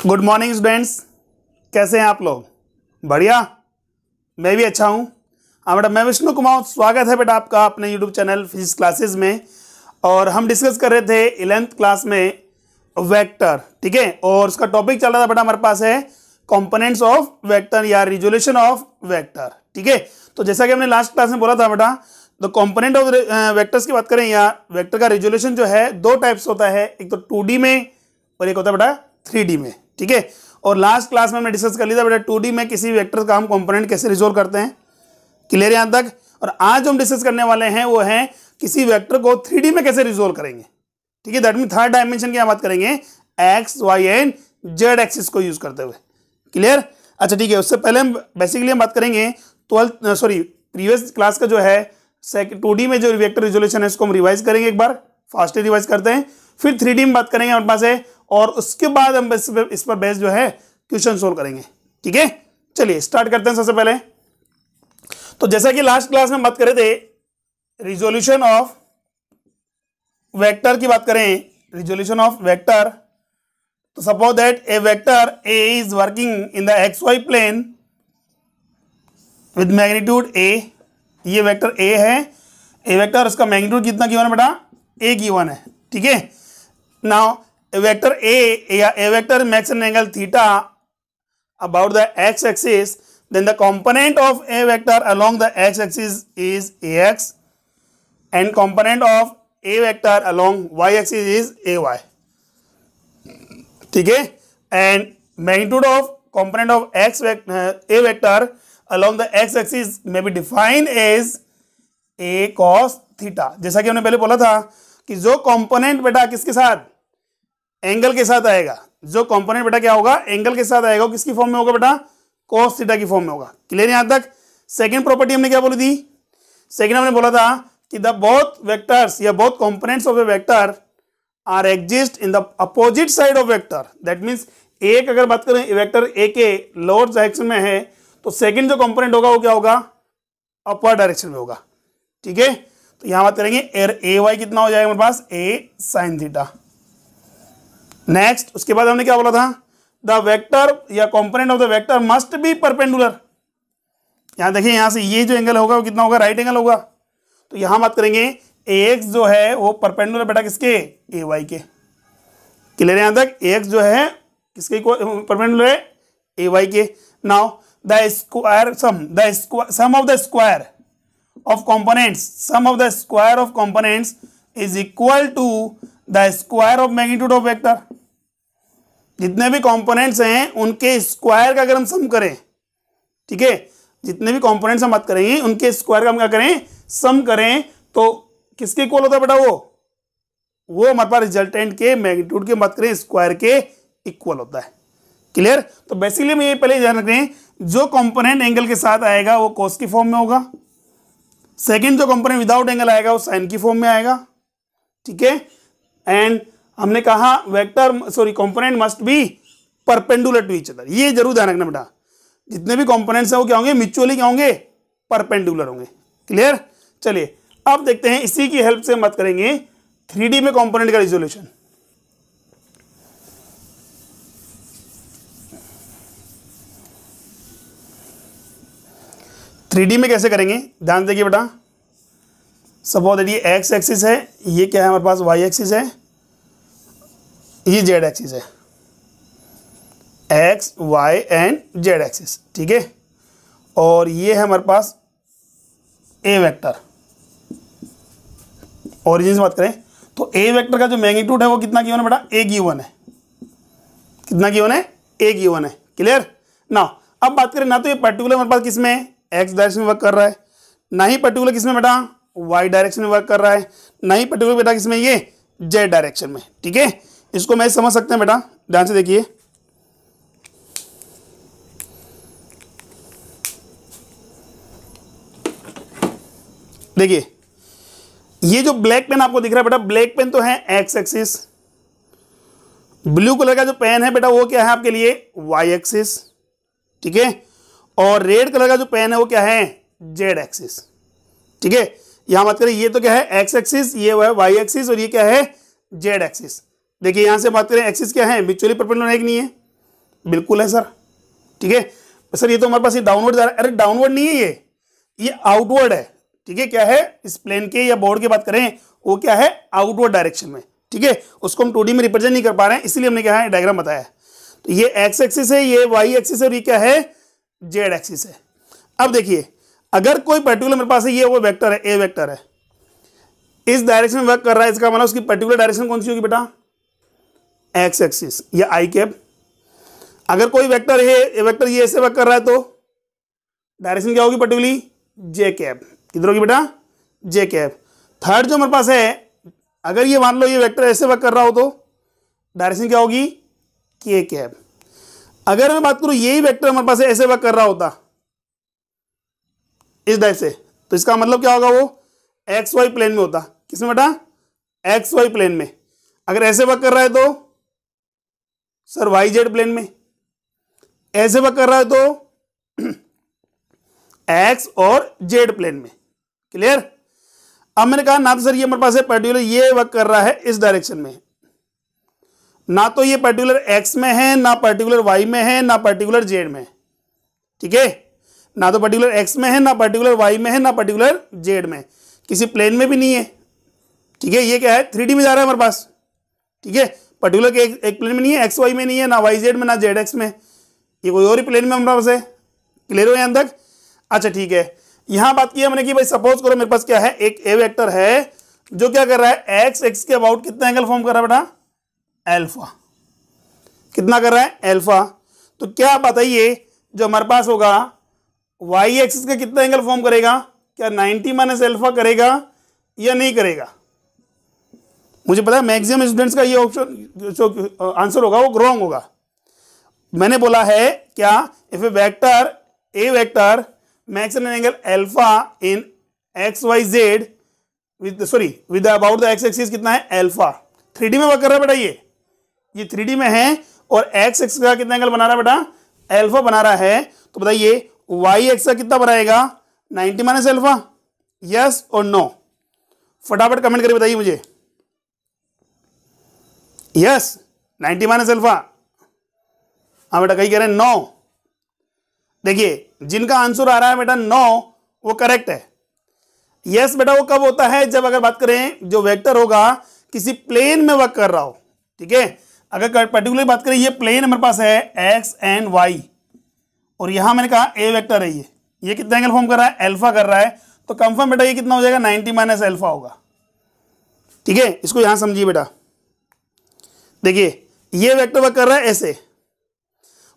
Good morning students, कैसे हैं आप लोग? बढ़िया, मैं भी अच्छा हूँ। हाँ बेटा, मैं विष्णु कुमार, स्वागत है बेटा आपका अपने यूट्यूब चैनल फिजिक्स क्लासेस में। और हम डिस्कस कर रहे थे 11th क्लास में वेक्टर, ठीक है। और उसका टॉपिक चल रहा था बेटा हमारे पास है कंपोनेंट्स ऑफ वेक्टर या रिजोल्यूशन ऑफ वेक्टर, ठीक है। तो जैसा कि हमने लास्ट क्लास में बोला था बेटा, तो कंपोनेंट ऑफ वेक्टर्स की बात करें या वेक्टर का रिजोल्यूशन जो है दो टाइप्स होता है, एक तो 2D में और एक होता है बेटा 3D में, ठीक है। और लास्ट क्लास में हमने डिस्कस कर लिया था बेटा 2D में किसी वेक्टर का हम कंपोनेंट कैसे रिजोल्व करते हैं, क्लियर यहाँ तक। और आज हम डिस्कस करने वाले हैं वो है किसी वेक्टर को 3D में कैसे रिजोल्व करेंगे, ठीक है। दैट मीन थर्ड डायमेंशन की बात करेंगे, X Y and Z axis को यूज करते हुए, क्लियर। अच्छा ठीक है, उससे पहले हम बेसिकली बात करेंगे प्रीवियस क्लास का जो है 2D में जो वेक्टर रिजोल्यूशन है उसको हम रिवाइज करेंगे, एक बार फास्टली रिवाइज करते हैं। फिर 3D में बात करेंगे हमारे पास है, और उसके बाद हम इस पर बेस जो है क्वेश्चन सोल्व करेंगे, ठीक है। चलिए स्टार्ट करते हैं। सबसे पहले तो जैसा कि लास्ट क्लास में बात कर रहे थे रिजोल्यूशन ऑफ वेक्टर की बात करें, रिजोल्यूशन ऑफ वेक्टर, तो suppose that a vector A is working in the X Y plane with magnitude A. ये वेक्टर ए है, ए वेक्टर, उसका मैग्नीट्यूड कितना गिवन है बेटा? ए गिवन है, ठीक है। Now a vector a vector makes an angle theta about the x axis, then the component of a vector along the x axis is ax and component of a vector along y axis is ay, ठीक है। and magnitude of component of a vector along the x axis may be defined as a cos theta। जैसा कि हमने पहले बोला था कि जो कंपोनेंट बेटा किसके साथ, एंगल के साथ आएगा, जो कंपोनेंट बेटा क्या होगा, एंगल के साथ आएगा, किसकी फॉर्म में होगा बेटा? cos थीटा की फॉर्म में होगा, क्लियर यहां तक। सेकंड प्रॉपर्टी हमने क्या बोली थी? सेकंड हमने बोला था कि द बोथ वेक्टर्स या both components of a vector are exist in the opposite side of vector. That means एक अगर बात करें वेक्टर ए के लोअर डायरेक्शन में है तो सेकंड जो कंपोनेंट होगा वो क्या होगा? अपर डायरेक्शन में होगा, ठीक है। तो यहां बात करेंगे ए वाई कितना हो जाएगा हमारे पास? A sine theta. नेक्स्ट, उसके बाद हमने क्या बोला था? द वेक्टर या component of the vector must be perpendicular. यहां देखिए, यहां से ये जो एंगल होगा वो कितना होगा? राइट एंगल होगा। तो यहां बात करेंगे एक्स जो है वो परपेंडुलर बेटा किसके? ए वाई के, क्लियर यहां तक। एक्स जो है किसके परपेंडुलर है? ए वाई के। Now the square sum of the square of components, sum of the square of components is equal to the square of magnitude of vector. जितने भी कंपोनेंट्स हैं उनके स्क्वायर का अगर हम सम करें, ठीक है, जितने भी कंपोनेंट्स हम बात करेंगे उनके स्क्वायर का हम क्या करें? सम करें, तो किसके इक्वल होता है बेटा? वो हमारे पास रिजल्टेंट के मैग्नीट्यूड की बात करें स्क्वायर के इक्वल होता है, क्लियर। तो बेसिकली हम ये पहले ध्यान रखें, जो कंपोनेंट एंगल के साथ आएगा वो कॉस की फॉर्म में होगा, सेकेंड जो कंपोनेंट विदाउट एंगल आएगा वो साइन की फॉर्म में आएगा, ठीक है। एंड हमने कहा component must be perpendicular to each other. ये जरूर ध्यान रखना बेटा, जितने भी कंपोनेंट्स हैं वो क्या होंगे? म्यूचुअली क्या होंगे? परपेंडुलर होंगे, क्लियर। चलिए अब देखते हैं, इसी की हेल्प से हम बात करेंगे 3D में कंपोनेंट का रिजोल्यूशन। थ्री डी में कैसे करेंगे ध्यान देखिए बेटा। सपोज दैट ये एक्स एक्सिस है, ये क्या है हमारे पास? वाई एक्सिस है, ये जेड एक्सिस है, X Y and Z axis, ठीक है। और ये है हमारे पास ए वेक्टर। ओरिजिन से बात करें तो ए वेक्टर का जो मैग्नीट्यूड है वो कितना गिवन है बेटा? ए गिवन है। कितना गिवन है? ए गिवन है, क्लियर। नाउ अब बात करें, ना तो ये पर्टिकुलर हमारे पास किस में एक्स डायरेक्शन में वर्क कर रहा है, ना ही पर्टिकुलर किसमें बेटा वाई डायरेक्शन में वर्क कर रहा है, ना ही पर्टिकुलर बेटा किसमें ये जेड डायरेक्शन में, ठीक है। इसको मैं समझ सकते हैं बेटा, ध्यान से देखिए। देखिए ये जो ब्लैक पेन आपको दिख रहा है बेटा, ब्लैक पेन तो है एक्स एक्सिस, ब्लू कलर का जो पेन है बेटा वो क्या है आपके लिए? वाई एक्सिस, ठीक है। और रेड कलर का जो पेन है वो क्या है? जेड एक्सिस, ठीक है। यहां बात करें, ये तो क्या है? एक्स एक्सिस, ये है वाई एक्सिस, और ये क्या है? Z axis. देखिए यहां से बात करें, एक्सिस क्या है? म्यूचुअली परपेंडिकुलर है कि नहीं है? बिल्कुल है सर, ठीक है सर। ये तो हमारे पास ये डाउनवर्ड जा रहा है, अरे डाउनवर्ड नहीं है ये आउटवर्ड है, ठीक है। क्या है, इस प्लेन के या बोर्ड की बात करें वो क्या है, आउटवर्ड डायरेक्शन में, ठीक है। उसको हम 2D में रिप्रेजेंट नहीं कर पा रहे हैं, इसलिए हमने क्या है डायग्राम बताया। तो ये एक्स एक्सिस है, ये वाई एक्सिस है और ये क्या है, जेड एक्सिस है। अब देखिए अगर कोई पर्टिकुलर मेरे पास है, ये वो वेक्टर है, ए वेक्टर है, इस डायरेक्शन में वर्क कर रहा है, इसका मतलब उसकी पर्टिकुलर डायरेक्शन कौन सी होगी बेटा, एक्स एक्सिस या आई कैप। अगर कोई वेक्टर है, ए वेक्टर ये ऐसे वर्क कर रहा है तो डायरेक्शन क्या होगी पर्टिकुलरली, जे कैप। किधर होगी बेटा, जे कैप। थर्ड जो हमारे पास है, अगर ये मान लो ये वेक्टर ऐसे वर्क कर रहा हो तो डायरेक्शन क्या होगी, के कैप। अगर मैं बात करूं यही वेक्टर हमारे पास ऐसे वर्क कर रहा होता इस डायरेक्शन से, तो इसका मतलब क्या होगा, वो एक्स वाई प्लेन में होता। किसमें बेटा, एक्स वाई प्लेन में। अगर ऐसे वर्क कर रहा है तो सर वाई जेड प्लेन में। ऐसे वर्क कर रहा है तो एक्स और जेड प्लेन में। क्लियर। अब मैंने कहा ना तो सर ये हमारे पास है पर्टिकुलर ये वर्क कर रहा है इस डायरेक्शन में, ना तो ये पर्टिकुलर एक्स में है, ना पर्टिकुलर वाई में है, ना पर्टिकुलर जेड में, ठीक है। ना तो पर्टिकुलर एक्स में है, ना पर्टिकुलर वाई में है, ना पर्टिकुलर जेड में, किसी प्लेन में भी नहीं है, ठीक है। ये क्या है, 3D में जा रहा है हमारे पास, ठीक है। पर्टिकुलर के एक प्लेन में नहीं है, एक्स वाई में नहीं है, ना वाई जेड में, ना जेड एक्स में, ये कोई और ही प्लेन में हमारे पास है। क्लियर हो यहां तक। अच्छा ठीक है, यहां बात की हमने कि भाई सपोज करो मेरे पास क्या है, एक ए वेक्टर है जो क्या कर रहा है, एक्स एक्स के अबाउट कितना एंगल फॉर्म कर रहा है बेटा, अल्फा। कितना कर रहा है, अल्फा। तो क्या बताइए जो हमारे पास होगा वाई एक्सिस का कितना एंगल फॉर्म करेगा, क्या 90 माइनस अल्फा करेगा या नहीं करेगा। मुझे पता है मैक्सिमम स्टूडेंट्स का ये ऑप्शन जो आंसर होगा वो रॉन्ग होगा। मैंने बोला है क्या, if a vector A vector makes an angle alpha in x y z with about the x axis कितना है, अल्फा। 3D में वर्क कर रहा है बेटा, ये 3D में है और x एक्सिस का कितना एंगल बना रहा है बेटा, अल्फा बना रहा है। तो बताइए y एक्सिस का कितना बनाएगा, 90 माइनस अल्फा, यस और नो। फटाफट कमेंट करके बताइए मुझे, यस 90 माइनस अल्फा। हाँ बेटा, कहीं कह रहे हैं नो। देखिए जिनका आंसर आ रहा है बेटा नो, वो करेक्ट है। यस बेटा वो कब होता है, जब अगर बात करें जो वेक्टर होगा किसी प्लेन में वर्क कर रहा हो, ठीक है। अगर पर्टिकुलर बात करें ये प्लेन हमारे पास है एक्स एंड वाई, और यहां मैंने कहा ए वेक्टर है, ये कितना एंगल फॉर्म कर रहा है, अल्फा कर रहा है। तो कंफर्म बेटा ये कितना हो जाएगा, 90 माइनस अल्फा होगा, ठीक है। इसको यहां समझिए बेटा। देखिए ये वेक्टर वर्क कर रहा है ऐसे,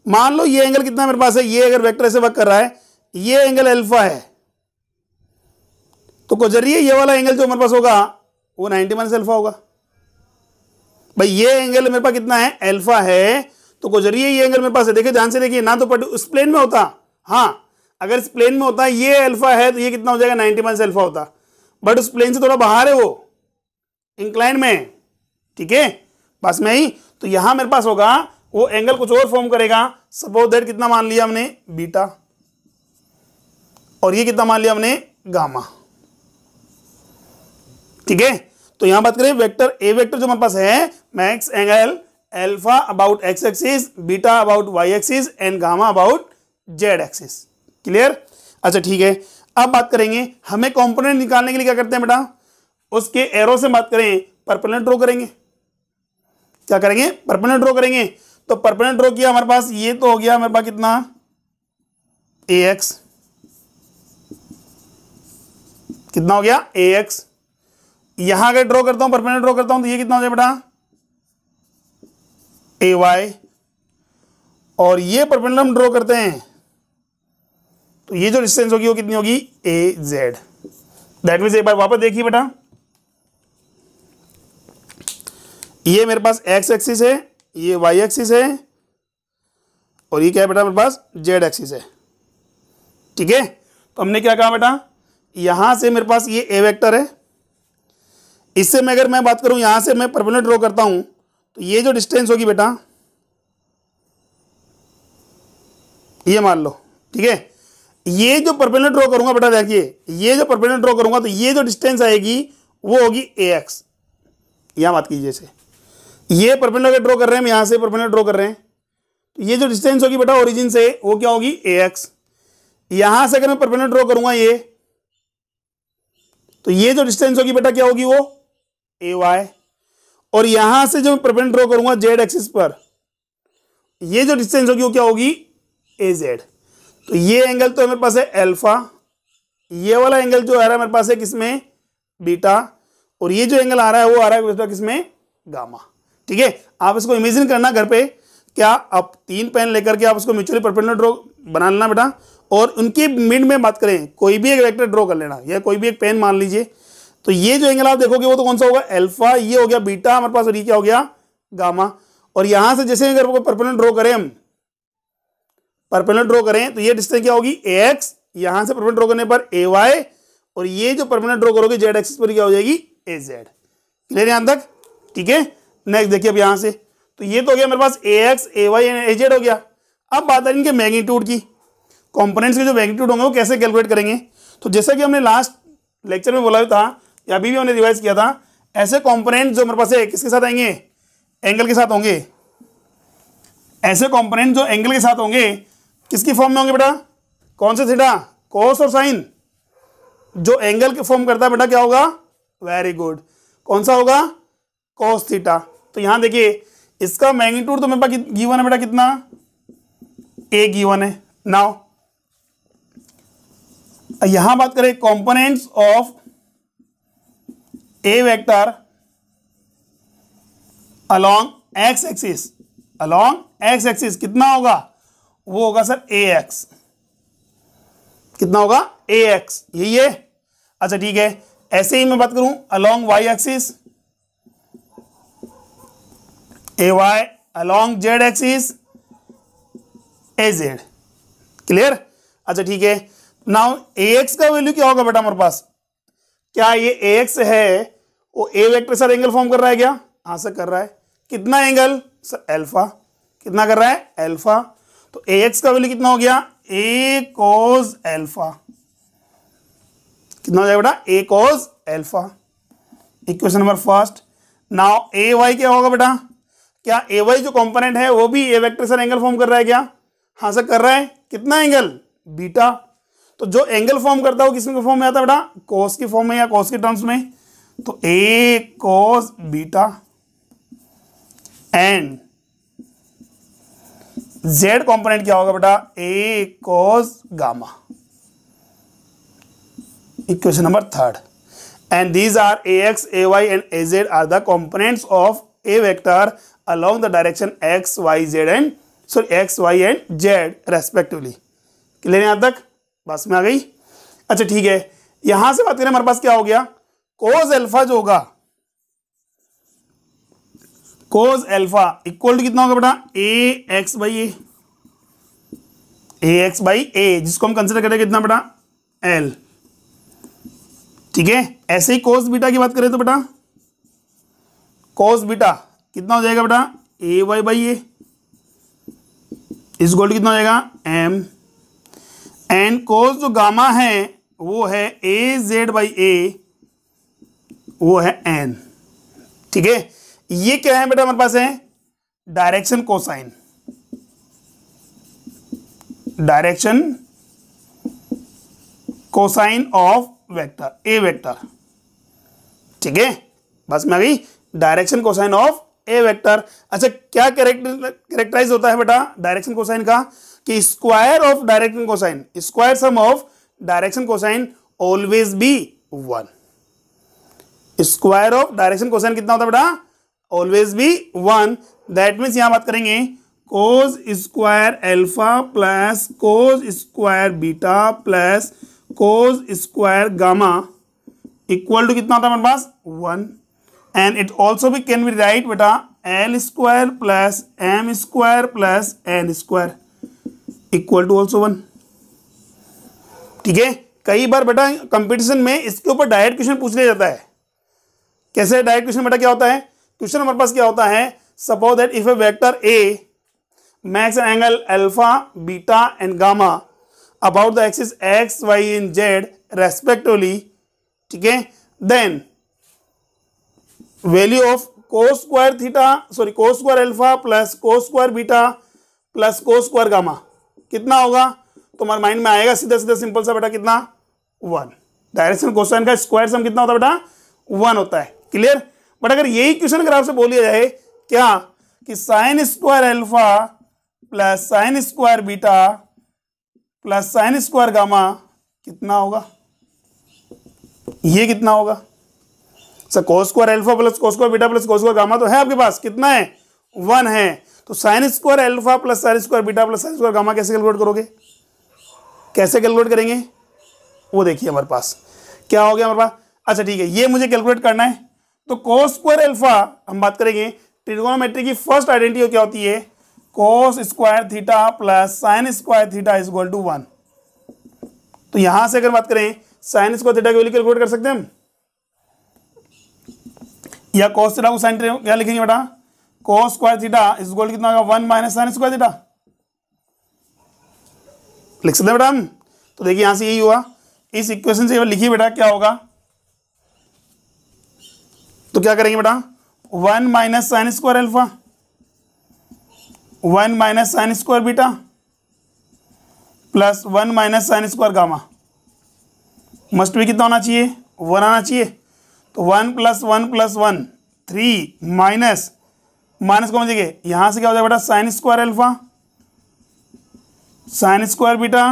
मान लो ये एंगल कितना मेरे पास है, ये अगर वेक्टर ऐसे वर्क कर रहा है, ये एंगल अल्फा है, तो गुजरिए ये वाला एंगल जो हमारे पास होगा वो 90 माइनस अल्फा होगा। भाई ये एंगल मेरे पास कितना है, अल्फा है, तो गुजरिए ये एंगल मेरे पास है। देखिए ध्यान से देखिए, ना तो उस प्लेन में होता, हाँ अगर इस प्लेन में होता ये अल्फा है तो ये कितना हो जाएगा, 90 माइनस अल्फा होता, बट उस प्लेन से थोड़ा बाहर है, वो इंक्लाइन में, ठीक है, पास में ही। तो यहां मेरे पास होगा वो एंगल कुछ और फॉर्म करेगा। सपोज दैट कितना मान लिया हमने, बीटा, और ये कितना मान लिया हमने, गामा, ठीक है। तो यहां बात करें वेक्टर ए वेक्टर जो हमारे पास है, makes angle alpha about X axis, beta about Y axis and gamma about Z axis. Clear. अच्छा ठीक है, अब बात करेंगे हमें कंपोनेंट निकालने के लिए क्या करते हैं बेटा, उसके एरो से बात करें परपेंडिकुलर ड्रॉ करेंगे। क्या करेंगे, परपेंडिकुलर ड्रॉ करेंगे। तो परपेंडिकुलर ड्रॉ किया हमारे पास, ये तो हो गया हमारे पास कितना, ax, कितना हो गया ax। यहां अगर ड्रॉ करता हूं, परपेंडिकुलर ड्रॉ करता हूं, तो ये कितना हो जाए बेटा, ay, और ये परपेंडिकुलर हम ड्रॉ करते हैं तो ये जो डिस्टेंस होगी वो कितनी होगी, az। दैट मीन्स एक बार वापस देखिए बेटा, ये मेरे पास x एक्सिस है, ये y एक्सिस है, और ये क्या है बेटा मेरे पास z एक्सिस है, ठीक है। तो हमने क्या कहा बेटा, यहां से मेरे पास ये a वेक्टर है, इससे मैं अगर मैं बात करूं यहां से मैं परपेंडिकुलर ड्रॉ करता हूं, तो ये जो डिस्टेंस होगी बेटा, ये मान लो, ठीक है। ये जो परपेंडिकुलर ड्रॉ करूंगा बेटा, देखिए ये जो परपेंडिकुलर ड्रॉ करूंगा तो ये जो डिस्टेंस आएगी वो होगी ax। यहां बात कीजिए से, ये परपेंडिकुलर ड्रॉ कर रहे हैं हम, यहां से परपेंडिकुलर ड्रॉ कर रहे हैं, तो ये जो डिस्टेंस होगी बेटा ओरिजिन से वो क्या होगी ax। यहां से अगर मैं परपेंडिकुलर ड्रॉ करूंगा ये, तो ये जो डिस्टेंस होगी बेटा क्या होगी वो ay। और यहां से जो मैं परपेंडिकुलर ड्रॉ करूंगा जेड एक्सिस पर, ये जो डिस्टेंस होगी वो क्या होगी az। तो ये एंगल तो मेरे पास है अल्फा, ये वाला एंगल जो आ रहा है मेरे पास है किसमें बीटा, और ये जो एंगल आ रहा है वो आ रहा है बेटा किसमें गामा। ठीक है, आप इसको इमेजिन करना घर पे, क्या आप 3 पेन लेकर के आप उसको म्यूचुअली परपेंडिकुलर ड्रॉ बना लेना बेटा, और उनकी मिड में बात करें कोई भी एक वेक्टर ड्रॉ कर लेना, या कोई भी एक पेन मान लीजिए। तो ये जो एंगल आप देखोगे वो तो कौन सा होगा अल्फा, ये हो गया बीटा हमारे पास, और ये क्या हो गया गामा। और यहां से जैसे अगर परपेंडिकुलर ड्रॉ करें हम, परपेंडिकुलर ड्रॉ करें तो ये डिस्टेंस क्या होगी ax, यहां से परपेंडिकुलर ड्रॉ करने पर ay, और ये जो परपेंडिकुलर ड्रॉ करोगे जेड एक्सिस पर क्या हो जाएगी az। क्लियर यहां तक? ठीक है, नेक्स्ट देखिए अब यहां से, तो ये तो हो गया मेरे पास ax ay एंड az हो गया। अब बात है इनके मैग्नीट्यूड की, कंपोनेंट्स के जो मैग्नीट्यूड होंगे वो कैसे कैलकुलेट करेंगे। तो जैसा कि हमने लास्ट लेक्चर में बोला था या अभी भी हमने रिवाइज किया था, ऐसे कंपोनेंट जो मेरे पास है किसके साथ आएंगे एंगल के साथ होंगे। ऐसे कंपोनेंट जो एंगल के साथ होंगे किसकी फॉर्म में होंगे बेटा, कौन से थीटा, कोस और साइन। जो एंगल के फॉर्म करता है बेटा क्या होगा, वेरी गुड, कौन सा होगा कोस थीटा। तो यहां देखिए इसका मैग्नीट्यूड तो मेरे पास गिवन है बेटा कितना, ए गिवन है। नाउ यहां बात करें components of a vector along x axis, along x axis कितना होगा, वो होगा सर ax। कितना होगा ax, यही है। अच्छा ठीक है, ऐसे ही मैं बात करूं along y axis ay, along z axis az। Clear? अच्छा ठीक है, नाउ ax का वैल्यू क्या होगा बेटा हमारे पास, क्या ये ax है वो a vector sir angle form कर रहा है क्या, हाँ सर कर रहा है। कितना एंगल सर अल्फा, कितना कर रहा है अल्फा। तो ax का वैल्यू कितना हो गया a cos अल्फा, कितना हो जाएगा बेटा a cos alpha. Equation number first. Now ay क्या होगा बेटा, क्या ay जो कंपोनेंट है वो भी a vector sir angle form कर रहा है क्या, हाँ सर कर रहा है। कितना एंगल बीटा। तो जो एंगल फॉर्म करता है वो किसके फॉर्म में आता है बेटा, कोस की फॉर्म में या कोस के टर्म्स में। तो a cos beta and z component क्या होगा बेटा a cos gamma. Equation number third. And these are ax ay and az are the components of a vector along the direction x y z and x y and z respectively. Clear यहां तक, बस में आ गई। अच्छा ठीक है, यहां से बात करें हमारे पास क्या हो गया, कोस अल्फा जो होगा, कोस अल्फा इक्वल टू कितना होगा बेटा a x बाई ए, जिसको हम कंसिडर करें कितना बेटा l। ठीक है, ऐसे ही कोस बीटा की बात करें तो बेटा कोस बीटा कितना हो जाएगा बेटा a y बाई ए, इस गोल्ड कितना हो जाएगा m। एंड कोस जो गामा है वो है a z बाई ए, वो है n। ठीक है, ये क्या है बेटा हमारे पास है direction cosine, direction cosine of vector A vector. ठीक है, बस में आ गई direction cosine of a vector. अच्छा क्या कैरेक्टराइज होता है बेटा डायरेक्शन कोसाइन का, कि square of direction cosine, square sum of direction cosine always be 1। Square of direction cosine कितना होता है बेटा ऑलवेज बी 1। दैट मीन्स यहां बात करेंगे cos square alpha plus cos square beta plus cos square gamma equal to कितना होता है हमारे पास 1। एंड इट ऑल्सो भी कैन बी राइट बेटा L square plus M square plus N square equal to also 1। ठीक है, कई बार बेटा कंपटीशन में इसके ऊपर डायरेक्ट क्वेश्चन पूछ लिया जाता है। कैसे डायरेक्ट क्वेश्चन बेटा क्या होता है, क्वेश्चन हमारे पास क्या होता है, suppose that if a vector A makes an angle alpha, beta and gamma about the axis x, y and z respectively, ठीक है, then value of cos square theta, sorry cos square alpha plus cos square beta plus cos square gamma कितना होगा, तुम्हारे mind में आएगा सीधा सीधा simple सा बेटा, कितना 1। डायरेक्शन कोसाइन का स्क्वायर सम कितना होता है बेटा 1 होता है। क्लियर। बट अगर यही क्वेश्चन अगर आपसे बोल दिया जाए क्या कि sign square alpha plus sine square beta plus sine square gamma कितना होगा, ये कितना होगा सर, कोस square alpha plus cos square beta plus cos square gamma तो है आपके पास, कितना है 1 है। तो sign square alpha plus sine square beta plus sine square gamma कैसे कैलकुलेट करोगे, कैसे कैलकुलेट करेंगे वो देखिए हमारे पास क्या हो गया हमारे पास। अच्छा ठीक है, ये मुझे कैलकुलेट करना है। तो कोस स्क्वायर अल्फा हम बात करेंगे, ट्रिगोनोमेट्री की फर्स्ट आइडेंटिटी क्या होती है, cos square theta plus sine square theta is equal to 1। तो यहां से अगर बात करें साइन स्क्वायर थीटा की वैल्यू कैलकुलेट कर सकते हैं हम, या कोस थीटा को साइन क्या लिखेंगे बेटा, cos square theta is equal to कितना होगा 1 माइनस साइन स्क्वायर थीटा, लिख सकते हैं बेटा हम। तो देखिए यहां से यही हुआ, इस इक्वेशन से लिखिए बेटा क्या होगा, तो क्या करेंगे बेटा 1 minus sign square alpha 1 minus sign square beta plus 1 minus sign square gamma, must भी कितना होना चाहिए 1 आना चाहिए। तो 1 प्लस 1 प्लस 1 3 माइनस माइनस कौन जगह, यहां से क्या हो जाएगा बेटा sine square alpha sine square beta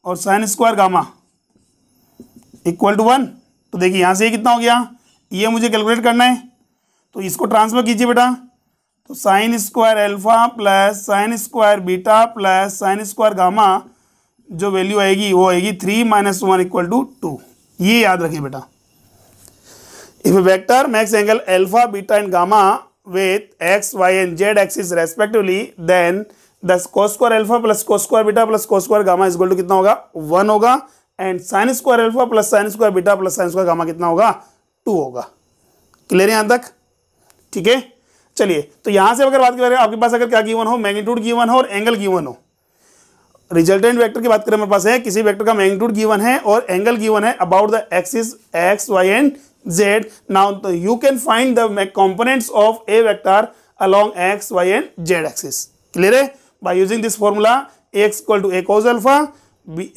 और sine square gamma equal to 1। तो देखिए यहां से ये कितना हो गया, ये मुझे कैलकुलेट करना है, तो इसको ट्रांसफर कीजिए बेटा। तो sign square alpha plus sine square beta plus sine square gamma जो वैल्यू आएगी वो आएगी 3 माइनस 1 इक्वल टू 2। ये याद रखिए बेटा। If a vector makes angle alpha beta and gamma with X Y and Z axis respectively, then the cos square alpha plus cos square beta plus cos square gamma is equal to कितना होगा 1 होगा, and sine square alpha plus sine square beta plus sine square gamma कितना होगा 2 होगा। Clear है यहां तक, ठीक है। चलिए तो यहां से अगर बात करें आपके पास अगर क्या गिवन हो, मैग्नीट्यूड गिवन हो और एंगल गिवन हो, रिजल्टेंट वेक्टर की बात करें हमारे पास है, किसी वेक्टर का मैग्नीट्यूड गिवन है और एंगल गिवन है about the axis x Y and z. Now you can find the components of a vector along x Y and Z axis. Clear है, by using this formula x equal to a cos alpha,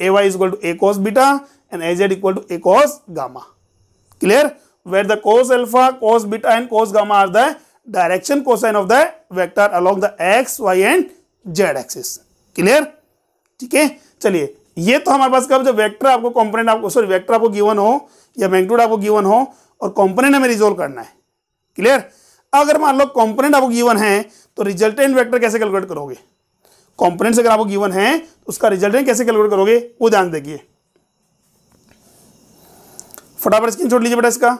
a y equal to a cos beta and a z equal to a cos gamma. Clear, where the cos alpha, cos beta and cos gamma are the direction cosine of the vector along the x, y and z axis। Clear, ठीक है। चलिए ये तो हमारे पास कब जब vector आपको component आपको सॉरी वेक्टर आपको गिवन हो या मैग्नीट्यूड आपको गिवन हो और कंपोनेंट हमें रिजोल्व करना है। क्लियर, अगर मान लो कंपोनेंट आपको गिवन है तो रिजल्टेंट वेक्टर कैसे कैलकुलेट करोगे, कंपोनेंट्स अगर आपको गिवन है तो उसका रिजल्टेंट कैसे कैलकुलेट करोगे वो ध्यान देखिए। फटाफट स्क्रीनशॉट लीजिए बेटा इसका।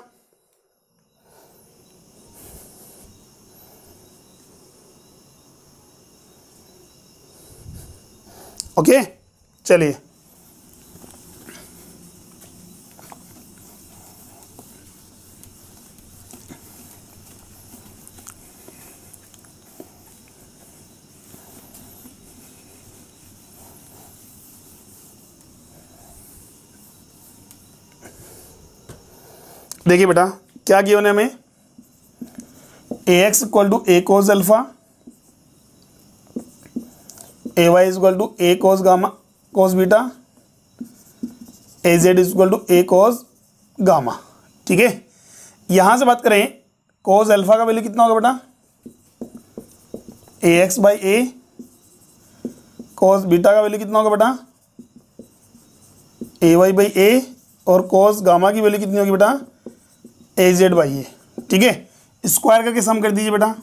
ओके चलिए देखिए बेटा क्या गिवन है हमें, a x equal to a cos alpha, a y is equal to a cos gamma cos beta, a Z is equal to a cos gamma. ठीक है, यहां से बात करें cos अल्फा का वैल्यू कितना होगा बेटा a x by a, cos beta का वैल्यू कितना होगा बेटा ए वाई बाई ए, और cos गामा की वैल्यू कितनी होगी बेटा ए जेड बाई ए। ठीक है, स्क्वायर करके सम कर दीजिए बेटा,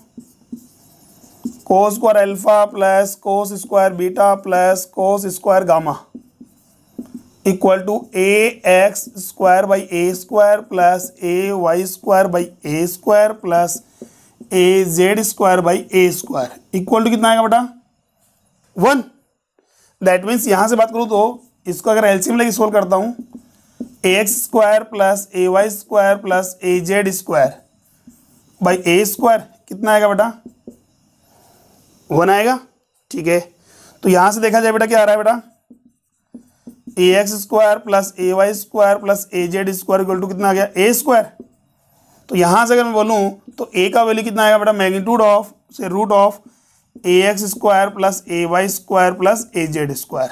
cos square alpha plus cos square beta plus cos square gamma equal to A x square by A square plus A Y square by A square plus A Z square by A square equal to कितना आएगा बेटा 1। That means यहां से बात करूं तो इसको अगर एलसीएम लेके सोल्व करता हूं, a x square plus A Y square plus A Z square by A square कितना आएगा बेटा 1 आएगा। ठीक है, तो यहां से देखा जाए बेटा क्या आ रहा है बेटा a x square plus A Y square plus A Z square equal to कितना आ गया ए स्क्वायर। तो यहां से अगर मैं बोलूं तो ए का वैल्यू कितना आएगा बेटा मैग्नीट्यूड ऑफ से root of A x square plus A Y square plus A Z square.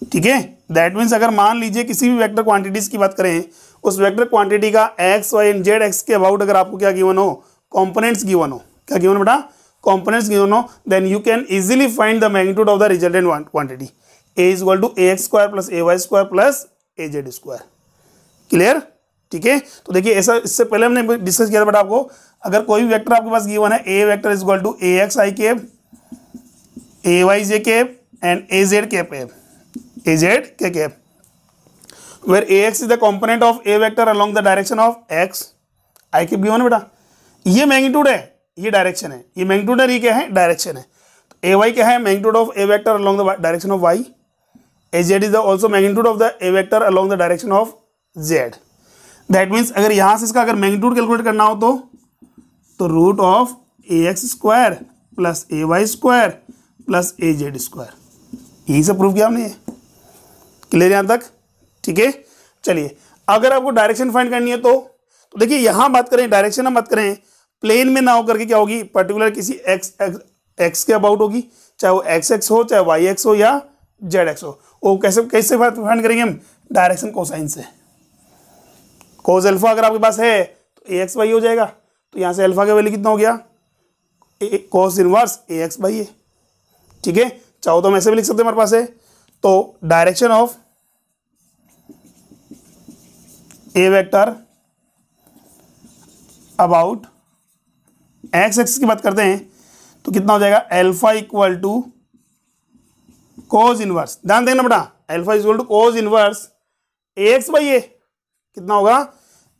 ठीक है, दैट मीन्स अगर मान लीजिए किसी भी वेक्टर क्वांटिटीज की बात करें, उस वेक्टर क्वांटिटी का X Y and Z axis के अबाउट अगर आपको क्या गिवन हो, कंपोनेंट्स गिवन हो, क्या गिवन बेटा, कंपोनेंट्स गिवन हो, then you can easily find the magnitude of the resultant quantity. A is equal to A x square plus A Y square plus A Z square. Clear? ठीक है, तो देखिए ऐसा इससे पहले हमने डिस्कस किया था बेटा आपको, अगर कोई भी वेक्टर आपके पास गिवन है, ए vector is equal to A x I cap, a y j cap and a z cap है, ए जेड के cap, where a x is the component of a vector along the direction of x I cap given है बेटा। ये magnitude है, ये direction है, ये magnitude है, ये क्या है, डायरेक्शन है। तो ए वाई क्या है, magnitude of a vector along the direction of Y. A Z is also magnitude of the A vector along the direction of Z. That means अगर यहाँ से इसका अगर मैग्नीट्यूड कैलकुलेट करना हो तो root of A x square plus A Y square plus A Z square, यही सब प्रूव किया हमने। क्लियर यहाँ तक? ठीक है, चलिए अगर आपको डायरेक्शन फाइंड करनी है तो देखिए यहाँ बात करें, डायरेक्शन हम बात करें, प्लेन में ना होकर के क्या होगी, पर्टिकुलर किसी एक्स के अबाउट होगी, चाहे वो एक्स एक्स हो, चाहे वाई एक्स हो या जेड एक्स हो। वो कैसे कैसे फाइंड करेंगे हम, डायरेक्शन कोसाइन से। कोस अल्फा अगर आपके पास है तो ए एक्स वाई हो जाएगा, तो यहाँ से अल्फा का वैल्यू कितना हो गया, cos inverse A x by a. ठीक है, चाहो तो हम ऐसे भी लिख सकते हैं, हमारे पास है तो direction of a vector about x x की बात करते हैं तो कितना हो जाएगा, alpha equal to cos inverse, ध्यान देना बेटा, alpha equal to cos inverse A x by a, कितना होगा,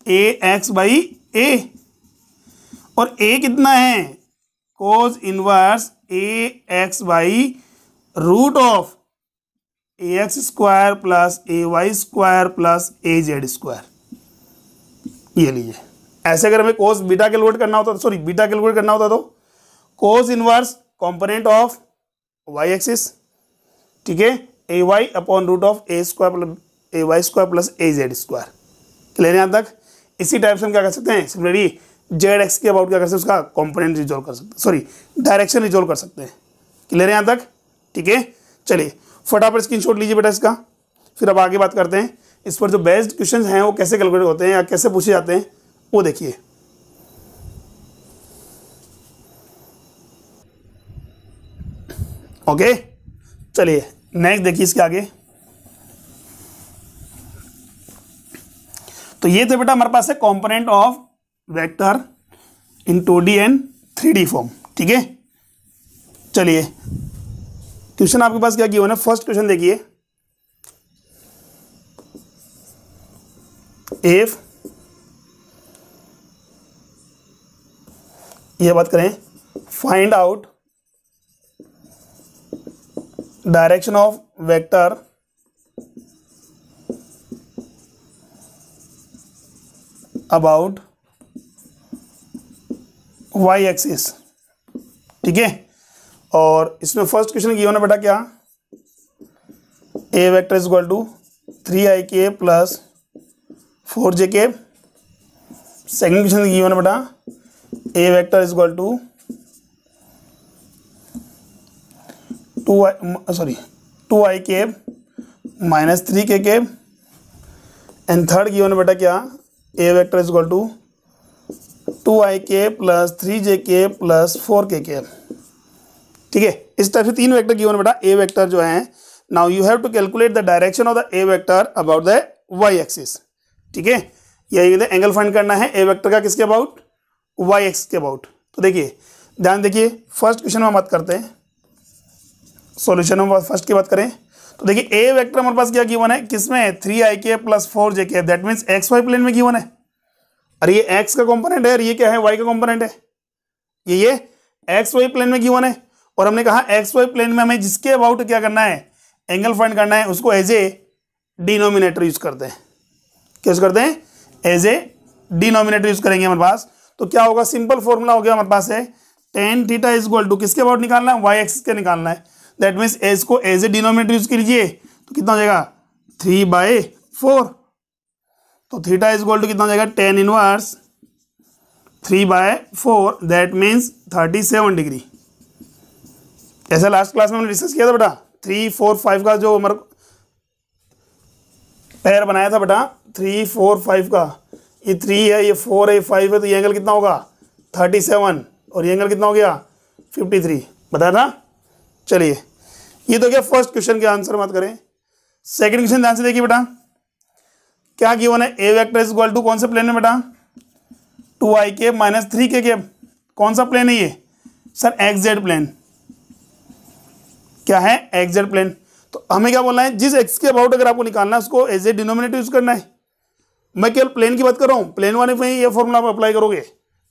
ए एक्स बाई ए, और ए कितना है, cos inverse A x by root of A x square plus A Y square plus A Z square. ये लीजिए, ऐसे अगर हमें कोस बीटा कैलकुलेट करना होता, सॉरी बीटा कैलकुलेट करना होता तो cos inverse component of y axis, ठीक है, ए y upon root of a square plus A Y square plus A Z square. Clear यहाँ तक? इसी टाइप से हम क्या कर सकते हैं, सिमिलरली जेड एक्स के अबाउट क्या कर सकते हैं, उसका कंपोनेंट रिजोल्व कर सकते हैं, सॉरी डायरेक्शन रिजोल्व कर सकते हैं। क्लियर यहाँ तक? ठीक है, चलिए फटाफट स्क्रीनशॉट लीजिए बेटा इसका, फिर अब आगे बात करते हैं इस पर जो बेस्ड क्वेश्चंस हैं वो कैसे कैलकुलेट होते हैं या कैसे पूछे जाते हैं वो देखिए। ओके, चलिए नेक्स्ट देखिए इसके आगे। तो ये थे बेटा हमारे पास है component of vector in 2D and 3D form. ठीक है, चलिए क्वेश्चन आपके पास क्या गिवन है, फर्स्ट क्वेश्चन देखिए, इफ ये बात करें, find out direction of vector about Y axis. ठीक है, और इसमें फर्स्ट क्वेश्चन गिवन है बेटा क्या, a vector is equal to 3i k plus 4j के। सेकेंड क्वेश्चन गिवन है बेटा a vector is equal to 2i k minus 3k के। एंड थर्ड गिवन है बेटा क्या, a vector is equal to 2i k plus 3j के plus 4k के। ठीक है, इस टाइप से तीन वेक्टर गिवन है बेटा, ए वेक्टर जो है। Now you have to calculate the direction of the A vector about the Y axis. ठीक है, यही एंगल फाइंड करना है ए वेक्टर का, किसके अबाउट, वाई एक्स के अबाउट। तो देखिए ध्यान देखिए, फर्स्ट क्वेश्चन में बात करते हैं, सॉल्यूशन में फर्स्ट की बात करें तो देखिए ए वेक्टर हमारे पास क्या गिवन है, किसमें 3i plus 4j, that means X Y plane में गिवन है। और ये एक्स का कंपोनेंट है और ये क्या है, वाई का कंपोनेंट है। ये एक्स वाई प्लेन में गिवन है, और हमने कहा एक्स वाई प्लेन में हमें जिसके अबाउट क्या करना है, एंगल फाइंड करना है, उसको एज ए डिनोमिनेटर यूज करते हैं। क्या यूज करते हैं, एज ए डिनोमिनेटर यूज करेंगे हमारे पास। तो क्या होगा, सिंपल फॉर्मूला हो गया हमारे पास है, tan theta is equal to किसके अबाउट निकालना है, वाई एक्सिस के निकालना है। दैट मीन्स एज को एज ए डिनोमिनेटर यूज कीजिए तो कितना हो जाएगा, 3/4। तो थीटा इज इक्वल टू कितना हो जाएगा, tan inverse 3/4, that means 37 degree. ऐसा लास्ट क्लास में हमने डिस्कस किया था बेटा, 3 4 5 का जो हमारा पैर बनाया था बेटा, 3 4 5 का, ये 3 है, ये 4 है, ये 5 है, तो ये एंगल कितना होगा 37 और ये एंगल कितना हो गया 53, बताया था। चलिए ये तो क्या फर्स्ट क्वेश्चन के आंसर बात करें। सेकंड क्वेश्चन ध्यान से देखिए बेटा, क्या गिवन है, ए वेक्टर इज इक्वल टू कौन सा प्लेन है बेटा, 2i माइनस 3k, कौन सा प्लेन है ये सर, एक्स जेड प्लेन। क्या है, एक्स जेड प्लेन। तो हमें क्या बोलना है, जिस एक्स के अबाउट अगर आपको निकालना है उसको एज ए डिनोमिनेटर यूज करना है। मैं केवल प्लेन की बात कर रहा हूँ, प्लेन वाले में ये फॉर्मूला आप अप्लाई करोगे,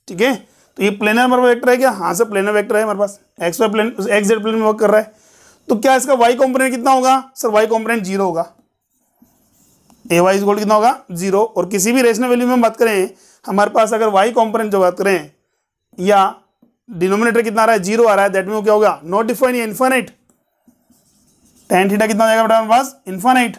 ठीक है। तो ये प्लेनर हमारा वेक्टर है क्या, हाँ सर प्लेनर वेक्टर है हमारे पास, x Y plane x z plane में वर्क कर रहा है। तो क्या इसका वाई कॉम्पोनेंट कितना होगा सर, वाई कॉम्पोनेंट 0 होगा, ए वाई इज इक्वल कितना होगा 0। और किसी भी रेशनल वैल्यू में हम बात करें, हमारे पास अगर वाई कॉम्पोनेंट जो बात करें या डिनोमिनेटर कितना आ रहा है 0 आ रहा है, दैट मीन क्या होगा नॉट डिफाइन, या इनफाइनाइट। tan थीटा कितना हो जाएगा बेटा हमारे पास, इनफाइनाइट।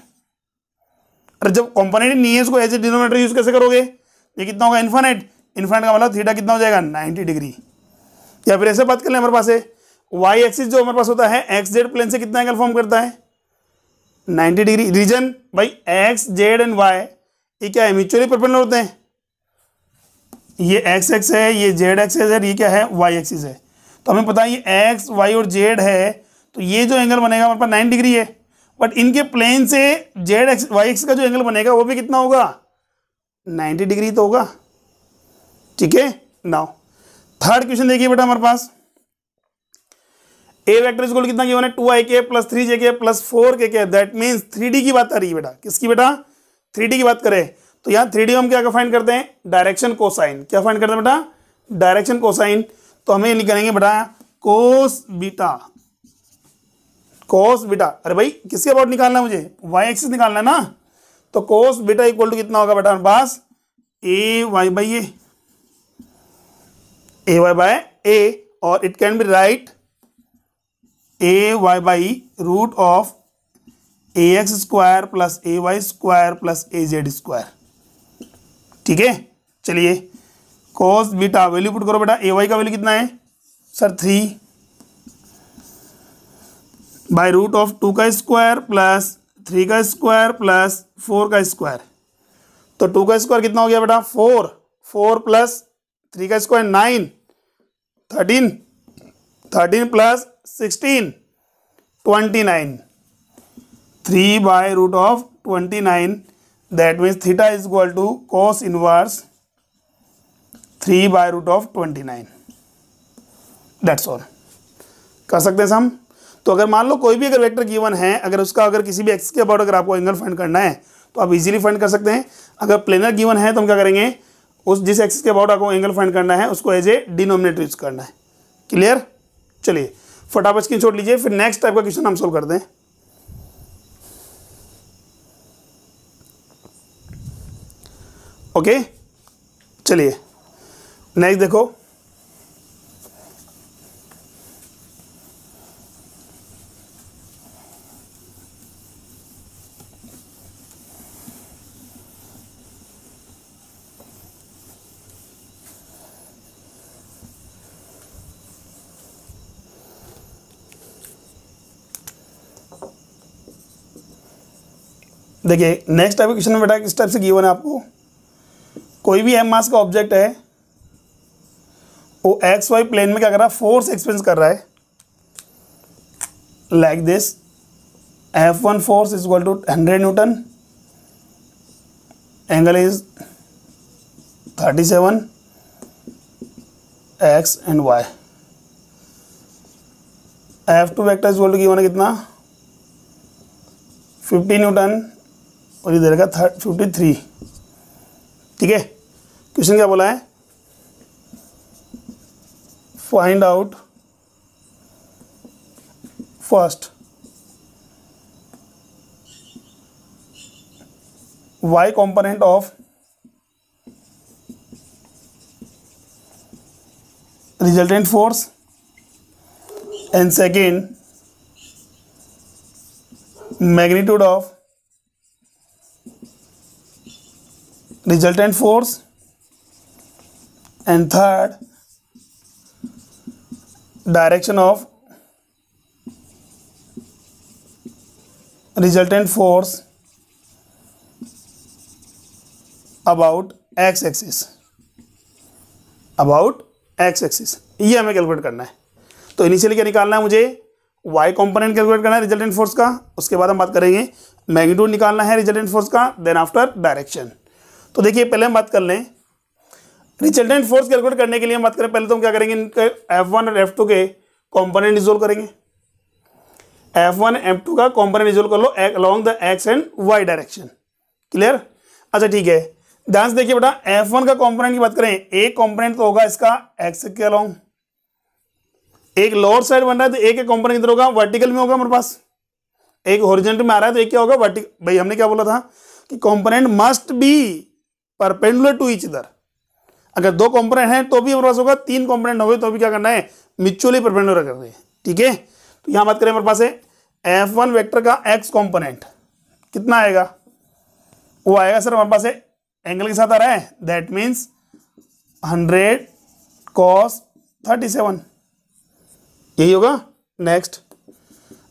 अरे जब कॉम्पोनेंट नहीं है उसको एज ए डिनोमिनेटर यूज कैसे करोगे, ये कितना होगा इनफाइनाइट। इनफाइनाइट का मतलब थीटा कितना हो जाएगा 90 डिग्री। या फिर ऐसे बात कर लें, हमारे पास है वाई एक्सिस जो हमारे पास होता है एक्स जेड प्लेन से कितना एंगल फॉर्म करता है 90 डिग्री। रीजन भाई एक्स जेड एंड वाई ये क्या है, म्यूचुअली परपेंडिकुलर होते हैं। ये एक्स एक्स है, ये जेड एक्सिस है, ये क्या है वाई एक्सिस है। तो हमें पता है ये एक्स वाई और जेड है, तो ये जो एंगल बनेगा हमारे पास 90 डिग्री है। बट इनके प्लेन से जेड एक्स वाई एक्स का जो एंगल बनेगा वो भी कितना होगा 90 डिग्री तो होगा, ठीक है। नाउ थर्ड क्वेश्चन देखिए बेटा, हमारे पास ए वेक्टर इक्वल कितना गिवन है 2ik plus 3jk plus 4kk, that means 3D की बात आ रही है बेटा, किसकी बेटा 3D की बात करें। तो यहाँ 3D हम क्या फाइंड करते हैं, डायरेक्शन कोसाइन। क्या फाइंड करते हैं बेटा, डायरेक्शन कोसाइन। तो हमें लिखेंगे बेटा कोस बीटा, कोस बीटा। अरे भाई किसके अबाउट निकालना है मुझे, वाई एक्सिस निकालना है ना। तो कोस बीटा इक्वल टू कितना होगा बेटा हमारे पास ए वाई बाई ए, और it can be write A Y by root of A x square plus A Y square plus A Z square, ठीक है। चलिए कोस बीटा वैल्यू पुट करो बेटा, ए वाई का वैल्यू कितना है सर 3 बाई रूट ऑफ 2 का स्क्वायर प्लस 3 का स्क्वायर प्लस 4 का स्क्वायर। तो 2 का स्क्वायर कितना हो गया बेटा 4, 4 प्लस 3 का square 9, 13, 13 plus 16 29, 3 by root of 29, that means theta is equal to cos inverse 3 by root of 29, that's all. कर सकते हैं हम। तो अगर मान लो कोई भी अगर वेक्टर गिवन है, अगर उसका अगर किसी भी एक्स के अबाउट अगर आपको एंगल फाइंड करना है तो आप इजीली फाइंड कर सकते हैं। अगर प्लेनर गिवन है तो हम क्या करेंगे, उस जिस एक्सिस के अबाउट आपको एंगल फाइंड करना है उसको एज ए डिनोमिनेटर यूज करना है। क्लियर। चलिए फटाफट स्क्रीनशॉट लीजिए, फिर नेक्स्ट टाइप का क्वेश्चन हम सोल्व करते हैं। ओके चलिए नेक्स्ट देखो, देखिए नेक्स्ट टाइप का क्वेश्चन में बेटा किस टाइप से गिवन है आपको, कोई भी एम मास का ऑब्जेक्ट है, वो एक्स वाई प्लेन में क्या कर रहा है फोर्स एक्सपीरियंस कर रहा है like this, F1 force is equal to 100 newton, angle is 37 x and y। F2 vector is equal to given है कितना 50 न्यूटन और इधर का 53, ठीक है। क्वेश्चन क्या बोला है, find out first y component of resultant force and second magnitude of resultant force and third direction of resultant force about X axis, about X axis, ये हमें कैलकुलेट करना है। तो इनिशियली क्या निकालना है मुझे, वाई कंपोनेंट कैलकुलेट करना है रिजल्टेंट फोर्स का, उसके बाद हम बात करेंगे मैग्नीट्यूड निकालना है रिजल्टेंट फोर्स का, देन आफ्टर डायरेक्शन। तो देखिए पहले हम बात कर लें रिजल्टेंट फोर्स कैलकुलेट करने के लिए। हम बात करें पहले तो हम क्या करेंगे, इनके F1 और F2 के कंपोनेंट रिजोल्व करेंगे। F1 F2 का कंपोनेंट रिजोल्व कर लो along the x and y direction. Clear? अच्छा ठीक है, ध्यान से देखिए बेटा, F1 का कंपोनेंट की बात करें, एक कंपोनेंट तो होगा इसका एक्स के अलोंग, एक लोअर साइड बन रहा है तो एक कंपोनेंट इधर होगा वर्टिकल में होगा हमारे पास, एक हॉरिजॉन्टल में आ रहा है तो एक क्या होगा वर्टिकल। भाई हमने क्या बोला था कि component must be perpendicular to each other. अगर दो कंपोनेंट हैं तो भी हमारे पास होगा, तीन कंपोनेंट हो गए तो भी क्या करना है, म्यूचुअली परपेंडिकुलर कर रहे हैं। ठीक है, तो यहां बात करें हमारे पास है F1 वेक्टर का एक्स कंपोनेंट कितना आएगा, वो आएगा सर हमारे पास है एंगल के साथ आ रहा है, दैट मीन्स 100 cos 37, यही होगा। नेक्स्ट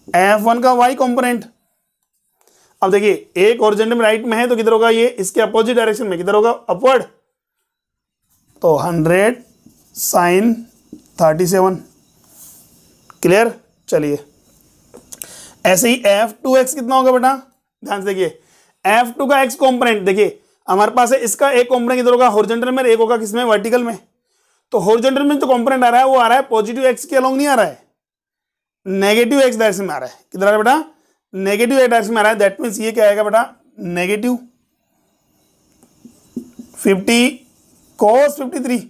F1 का y कंपोनेंट, अब देखिए एक हॉरिजॉन्टल में राइट में है तो किधर होगा, ये इसके अपोजिट डायरेक्शन में किधर होगा, अपवर्ड, तो 100 sin 37। क्लियर? चलिए ऐसे ही F2x कितना होगा बेटा, ध्यान से देखिए F2 का x कंपोनेंट, देखिए हमारे पास है इसका एक कंपोनेंट किधर होगा हॉरिजॉन्टल में, एक होगा किसमें, वर्टिकल में। तो हॉरिजॉन्टल में जो कंपोनेंट आ रहा है वो आ रहा है पॉजिटिव एक्स के अलोंग नहीं आ रहा है, नेगेटिव एक्स डायरेक्शन में आ रहा है। किधर आ रहा है बेटा, नेगेटिव एक्स डायरेक्शन में आ रहा है, दैट मीन्स ये क्या आएगा बेटा, नेगेटिव 50 cos 53,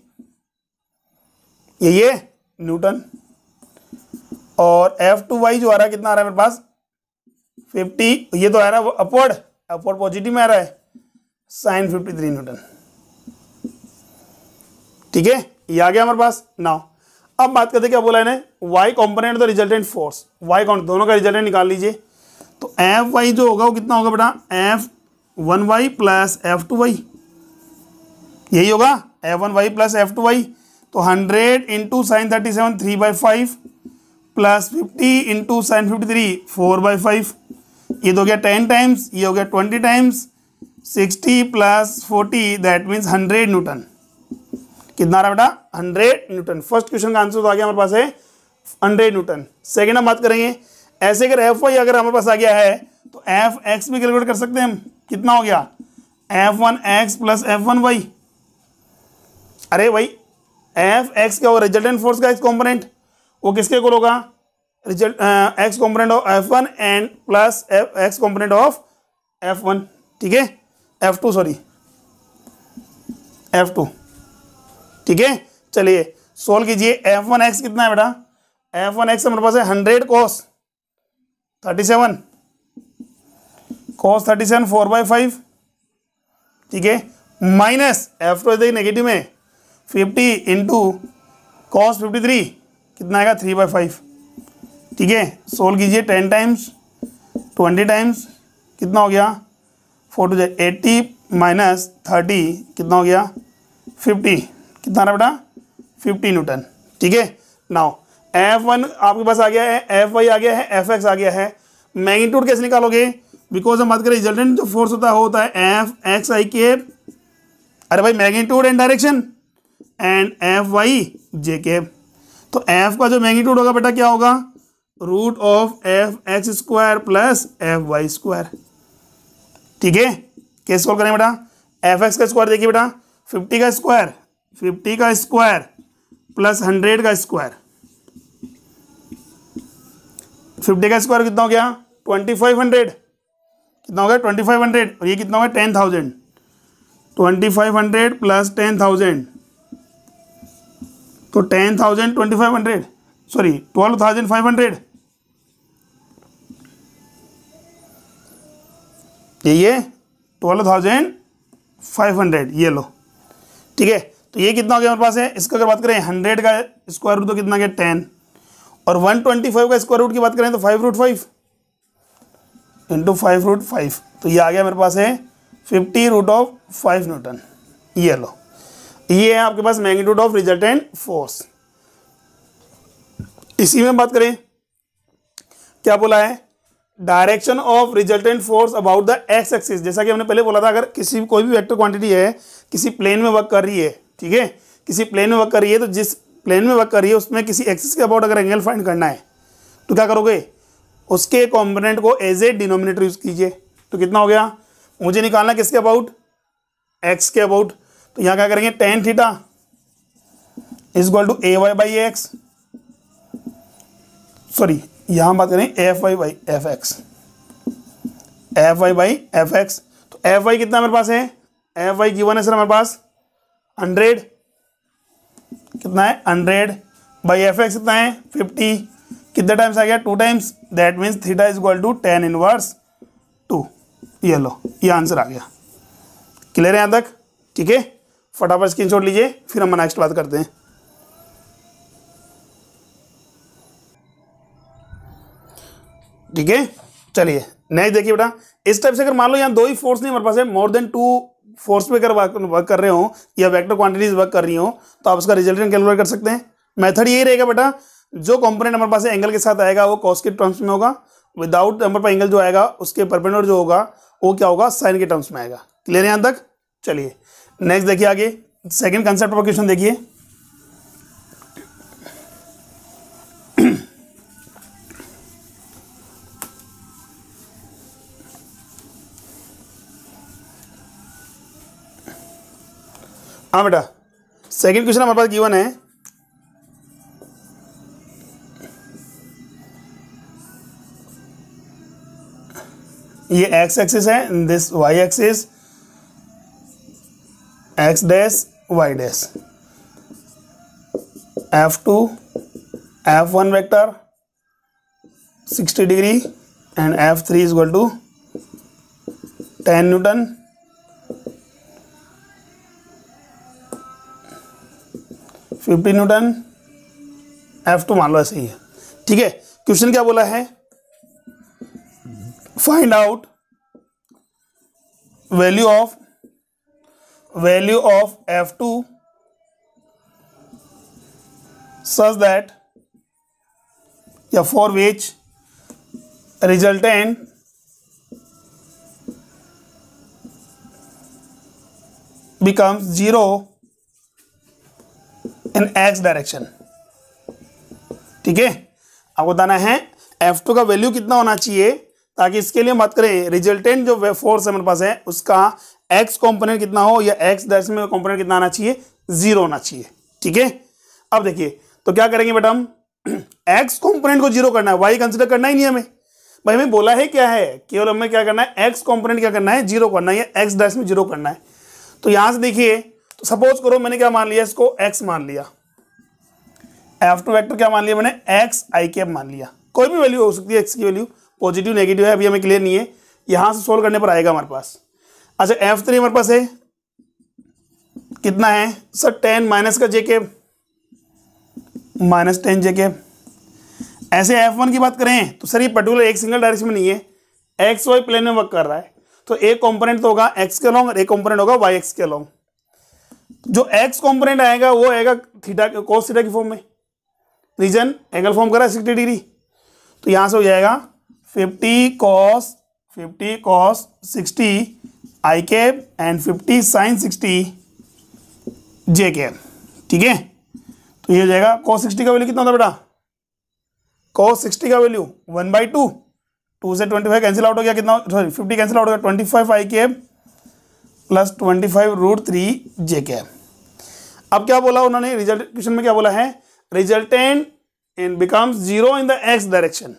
ये न्यूटन। और F2y जो आ रहा है कितना आ रहा है मेरे पास 50, ये तो आ रहा है अपवर्ड, अपवर्ड पॉजिटिव में आ रहा है, sin 53 न्यूटन। ठीक है, ये आ गया हमारे पास। नाउ अब बात करते क्या बोला है, y component the resultant force, y कौन, दोनों का रिजल्टेंट निकाल लीजिए। तो Fy जो होगा वो कितना होगा बेटा, F1y प्लस F2y, यही होगा F1y प्लस F2y। तो 100 into sine 37 3/5 plus 50 into sine 53 4/5, ये तो हो गया 10 टाइम्स, ये हो गया 20 times, 60 plus 40 that means 100 Newton. कितना रहा बेटा, 100 न्यूटन। फर्स्ट क्वेश्चन का आंसर तो आ गया हमारे पास है 100 न्यूटन। सेकेंड हम बात करेंगे, ऐसे अगर Fy अगर हमारे पास आ गया है तो Fx भी कैलकुलेट कर सकते हैं हम, कितना हो गया F1x प्लस F1y। अरे भाई Fx क्या होगा, रिजल्टेंट फोर्स का एक्स कॉम्पोनेंट, वो किसके इक्वल होगा, result x component of F1 and plus x component of F1। ठीक है, F2 सॉरी F2। ठीक है, चलिए सोल्व कीजिए। F1x कितना है बेटा, F1x हमारे पास है 100 cos 37, cos 37 4/5। ठीक है, माइनस F2 देखिए नेगेटिव में 50 इंटू cos 53 कितना आएगा 3/5। ठीक है, सोल्व कीजिए 10 टाइम्स 20 टाइम्स, कितना हो गया 4 to 80 माइनस 30 कितना हो गया 50, कितना रहा बेटा 50 न्यूटन। ठीक है, नाउ F1 आपके पास आ गया है, Fy आ गया है, Fx आ गया है। मैग्नीट्यूड कैसे निकालोगे, बिकॉज हम बात करें रिजल्टेंट जो फोर्स होता है वो होता है Fxi कैप, अरे भाई magnitude and direction, and Fy cap. तो F का जो मैग्नीट्यूड होगा बेटा क्या होगा, root of Fx square plus Fy square. ठीक है, कैसे सॉल्व करें बेटा, Fx का स्क्वायर देखिए बेटा 50 का स्क्वायर, 50 का स्क्वायर प्लस 100 का स्क्वायर, 50 का स्क्वायर कितना हो गया 2500, कितना हो गया 2500, और ये कितना होगा 10,000, 2500 प्लस 10,000, तो 10,000 2500 सॉरी 12,500, ये 12,500, ये लो। ठीक है, तो ये कितना हो गया हमारे पास है, इसका अगर बात करें 100 का स्क्वायर रूट तो कितना गया 10, और 125 का स्क्वायर रूट की बात करें तो 5√5 इंटू 5√5, तो ये आ गया मेरे पास है 50√5 न्यूटन। ये लो, ये है आपके पास मैग्नीट्यूड ऑफ रिजल्टेंट फोर्स। इसी में बात करें क्या बोला है, direction of resultant force about the x axis. जैसा कि हमने पहले बोला था, अगर किसी कोई भी वेक्टर क्वांटिटी है किसी प्लेन में वर्क कर रही है, ठीक है, किसी प्लेन में वर्क कर रही है, तो जिस प्लेन में वर्क कर रही है उसमें किसी एक्सिस के अबाउट अगर एंगल फाइंड करना है तो क्या करोगे, उसके कॉम्पोनेंट को एज ए डिनोमिनेटर यूज कीजिए। तो कितना हो गया, मुझे निकालना किसके अबाउट, एक्स के अबाउट। तो यहाँ क्या करेंगे, tan theta is equal to A Y by X, sorry यहाँ बात करें F Y by F X, F Y by F X. तो एफ वाई कितना मेरे पास है, एफ वाई गिवन है सर हमारे पास 100, कितना है 100 बाई एफ एक्स कितना है 50, कितने टाइम्स आ गया 2 times, that means theta is equal to tan inverse 2। ये लो, ये आंसर आ गया। क्लियर है यहाँ तक, ठीक है, फटाफट स्क्रीनशॉट लीजिए, फिर हम नेक्स्ट बात करते हैं। ठीक है, चलिए नेक्स्ट देखिए बेटा, इस टाइप से अगर मान लो यहाँ दो ही फोर्स नहीं हमारे पास है, मोर देन 2 फोर्स पे अगर वर्क कर रहे हो या वेक्टर क्वांटिटीज वर्क कर रही हो, तो आप उसका रिजल्टेंट कैलकुलेट कर सकते हैं। मेथड यही रहेगा बेटा, जो कंपोनेंट हमारे पास एंगल के साथ आएगा वो कॉस के टर्म्स में होगा, विदाउट हमारे पास एंगल जो आएगा उसके परपेंडिकुलर जो होगा वो क्या होगा, साइन के टर्म्स में आएगा। क्लियर है यहाँ तक, चलिए नेक्स्ट देखिए आगे, सेकेंड कंसेप्ट पर क्वेश्चन देखिए। हाँ बेटा, सेकंड क्वेश्चन हमारे पास गिवन है, ये एक्स एक्सिस है, this Y axis, X dash Y dash, F2 F1 vector 60 degree and F3 is equal to 10 newton, newton, F2 मान लो ऐसे ही है। ठीक है, क्वेश्चन क्या बोला है, find out value of F2 such that या for which resultant becomes 0 in x direction. ठीक है, आपको बताना है F2 का वैल्यू कितना होना चाहिए, ताकि इसके लिए बात करें रिजल्टेंट जो फोर्स है हमारे पास है उसका एक्स कंपोनेंट कितना हो या एक्स डायरेक्शन में कंपोनेंट कितना आना चाहिए, 0 होना चाहिए। ठीक है, अब देखिए तो क्या करेंगे बेटा, हम एक्स कंपोनेंट को 0 करना है, वाई कंसिडर करना ही नहीं हमें, भाई हमें बोला है क्या है, केवल हमें क्या करना है, एक्स कंपोनेंट क्या करना है 0 करना है, एक्स डायरेक्शन में 0 करना है। तो यहां से देखिए, तो सपोज करो मैंने क्या मान लिया, इसको x मान लिया, F2 वेक्टर क्या मान लिया मैंने, x i कैप मान लिया, कोई भी वैल्यू हो सकती है x की वैल्यू, पॉजिटिव नेगेटिव है, अभी हमें क्लियर नहीं है, यहां से सोल्व करने पर आएगा हमारे पास। अच्छा F3 हमारे पास है कितना है सर, 10 माइनस का j cap minus 10 j cap. ऐसे F1 की बात करें तो सर ये पर्टिकुलर एक सिंगल डायरेक्शन में नहीं है, एक्स वाई प्लेन में वर्क कर रहा है, तो एक कंपोनेंट तो होगा x के अलोंग और एक कंपोनेंट होगा y एक्स के अलोंग। जो x कंपोनेंट आएगा वो आएगा थीटा कोस थीटा की फॉर्म में, रीजन एंगल फॉर्म कर रहा है 60 डिग्री, तो यहां से हो जाएगा 50 cos 60 i cap and 50 sin 60 j cap. ठीक है, तो ये हो जाएगा cos 60 का वैल्यू कितना होता बेटा, cos 60 का वैल्यू 1/2, 2 से 25 कैंसिल आउट हो गया, कितना सॉरी 50 कैंसिल आउट हो गया, 25 i cap plus 25√3 j cap. अब क्या बोला उन्होंने, रिजल्ट क्वेश्चन में क्या बोला है, resultant in becomes 0 in the x direction,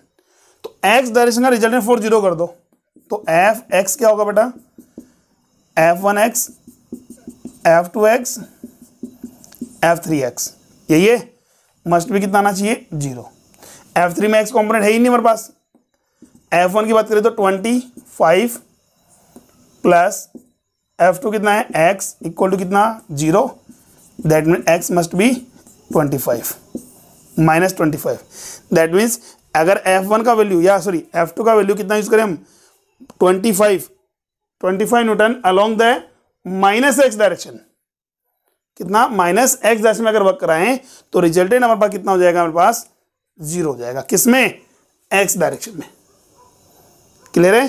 तो एक्स डायरेक्शन का रिजल्टेंट 0 कर दो, तो एफ एक्स क्या होगा बेटा, F1x F2x F3x, ये मस्ट भी कितना आना चाहिए 0। F3 में x कॉम्पोनेंट है ही नहीं हमारे पास। F1 की बात करें तो 25 प्लस F2 कितना है x इक्वल टू कितना 0, that mean x must be 25 minus 25, that means अगर F1 का वैल्यू या सॉरी F2 का वैल्यू कितना यूज करें हम 25 Newton along the minus x direction, कितना माइनस एक्स डायरेक्शन में अगर वर्क कराएं तो रिजल्टेंट हमारे पास कितना हो जाएगा, हमारे पास 0 हो जाएगा, किसमें एक्स डायरेक्शन में। क्लियर है?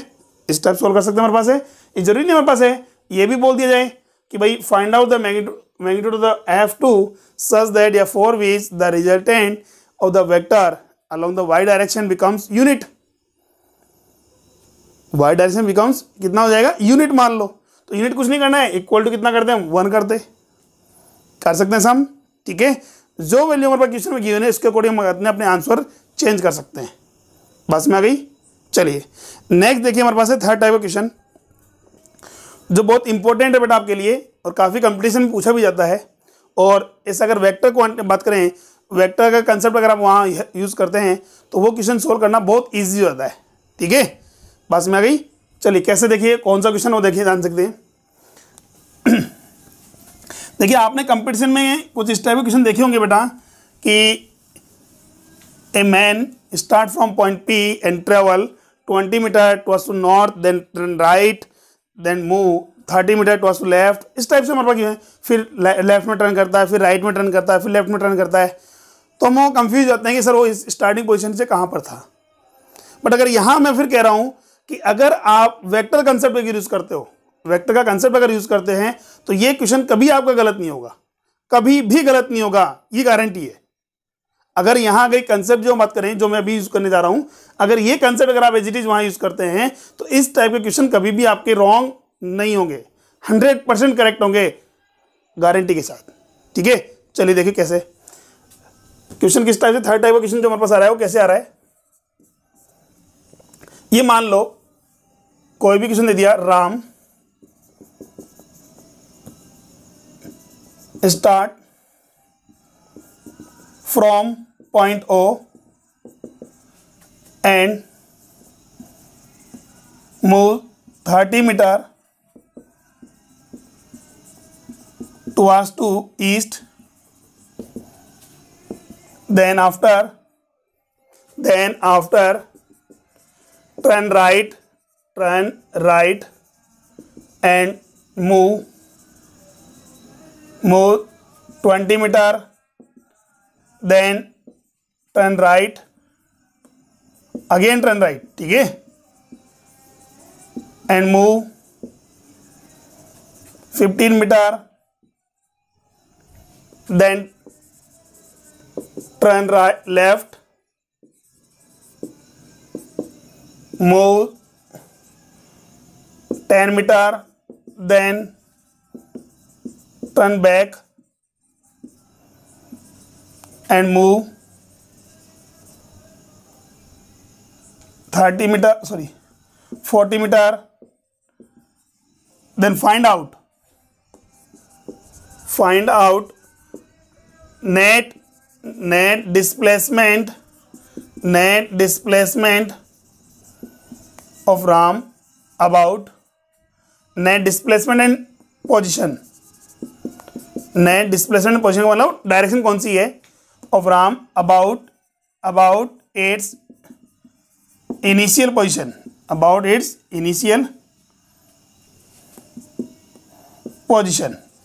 स्टेप सोल्व कर सकते हैं हमारे पास है। ये जरूरी नहीं हमारे पास है ये भी बोल दिया जाए कि भाई find out the magnitude of the F2 such that या for which the resultant of the vector along the y direction becomes unit. y direction becomes कितना हो जाएगा? यूनिट मान लो। तो यूनिट कुछ नहीं करना है, इक्वल टू कितना करते हैं? 1 करते कर सकते हैं सम। ठीक है, जो वैल्यू हमारे पास क्वेश्चन में गिवन है उसके अकॉर्डिंग हम अपने आंसर चेंज कर सकते हैं। बस में आ गई। चलिए नेक्स्ट देखिए हमारे पास है थर्ड टाइप ऑफ क्वेश्चन जो बहुत इंपॉर्टेंट है बेटा आपके लिए और काफ़ी कंपटीशन में पूछा भी जाता है। और ऐसा अगर वेक्टर क्वांटिटी बात करें, वेक्टर का कंसेप्ट अगर आप वहाँ यूज़ करते हैं तो वो क्वेश्चन सोल्व करना बहुत ईजी हो जाता है। ठीक है, बस में आ गई। चलिए कैसे देखिए कौन सा क्वेश्चन वो देखिए जान सकते हैं। देखिए आपने कंपटीशन में कुछ इस टाइप के क्वेश्चन देखे होंगे बेटा कि a man start from point P and travel 20 metre towards to north, then turn right, then move 30 metre towards to left. इस टाइप से हमारे पास क्यों है, फिर लेफ्ट में टर्न करता है, फिर राइट में टर्न करता है, फिर लेफ्ट में टर्न करता है। तो हम वो कंफ्यूज जाते हैं कि सर वो इस स्टार्टिंग पोजीशन से कहाँ पर था। बट अगर यहाँ मैं फिर कह रहा हूँ कि अगर आप वेक्टर कंसेप्ट अगर यूज़ करते हो, वेक्टर का कंसेप्ट अगर यूज़ करते हैं तो ये क्वेश्चन कभी आपका गलत नहीं होगा, कभी भी गलत नहीं होगा, ये गारंटी है। अगर यहाँ गई कंसेप्ट जो बात करें जो मैं अभी यूज़ करने जा रहा हूँ, अगर ये कंसेप्ट अगर आप एज इट इज वहाँ यूज़ करते हैं तो इस टाइप के क्वेश्चन कभी भी आपके रॉन्ग नहीं होंगे, 100% करेक्ट होंगे गारंटी के साथ। ठीक है, चलिए देखिए कैसे क्वेश्चन किस टाइप से थर्ड टाइप का क्वेश्चन जो हमारे पास आ रहा है वो कैसे आ रहा है। ये मान लो कोई भी क्वेश्चन दे दिया, Ram start from point O and move 30 metre towards to east, then after turn right and move 20 meter, then turn right, again turn right, ठीक है, and move 15 meter, then turn right left, move 10 meter, then turn back and move 40 meter, then find out net displacement of Ram about net displacement and position का मतलब direction कौन सी है of Ram about it's initial position,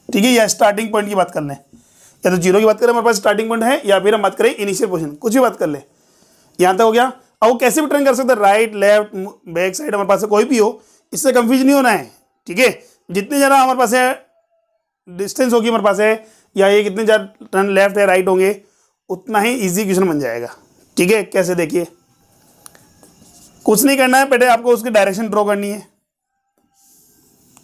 ठीक है, या starting point की बात कर लें, या तो जीरो की बात करें हमारे पास स्टार्टिंग पॉइंट है, या फिर हम बात करें इनिशियल पोजीशन, कुछ भी बात कर ले। यहाँ तक हो गया। अब वो कैसे भी टर्न कर सकते हैं, राइट लेफ्ट बैक साइड, हमारे पास से कोई भी हो, इससे कंफ्यूज नहीं होना है। ठीक है, जितने ज़्यादा हमारे पास है डिस्टेंस होगी हमारे पास है, या ये कितने ज़्यादा टर्न लेफ्ट या राइट होंगे, उतना ही ईजी क्वेश्चन बन जाएगा। ठीक है, कैसे देखिए, कुछ नहीं करना है बेटे, आपको उसकी डायरेक्शन ड्रॉ करनी है।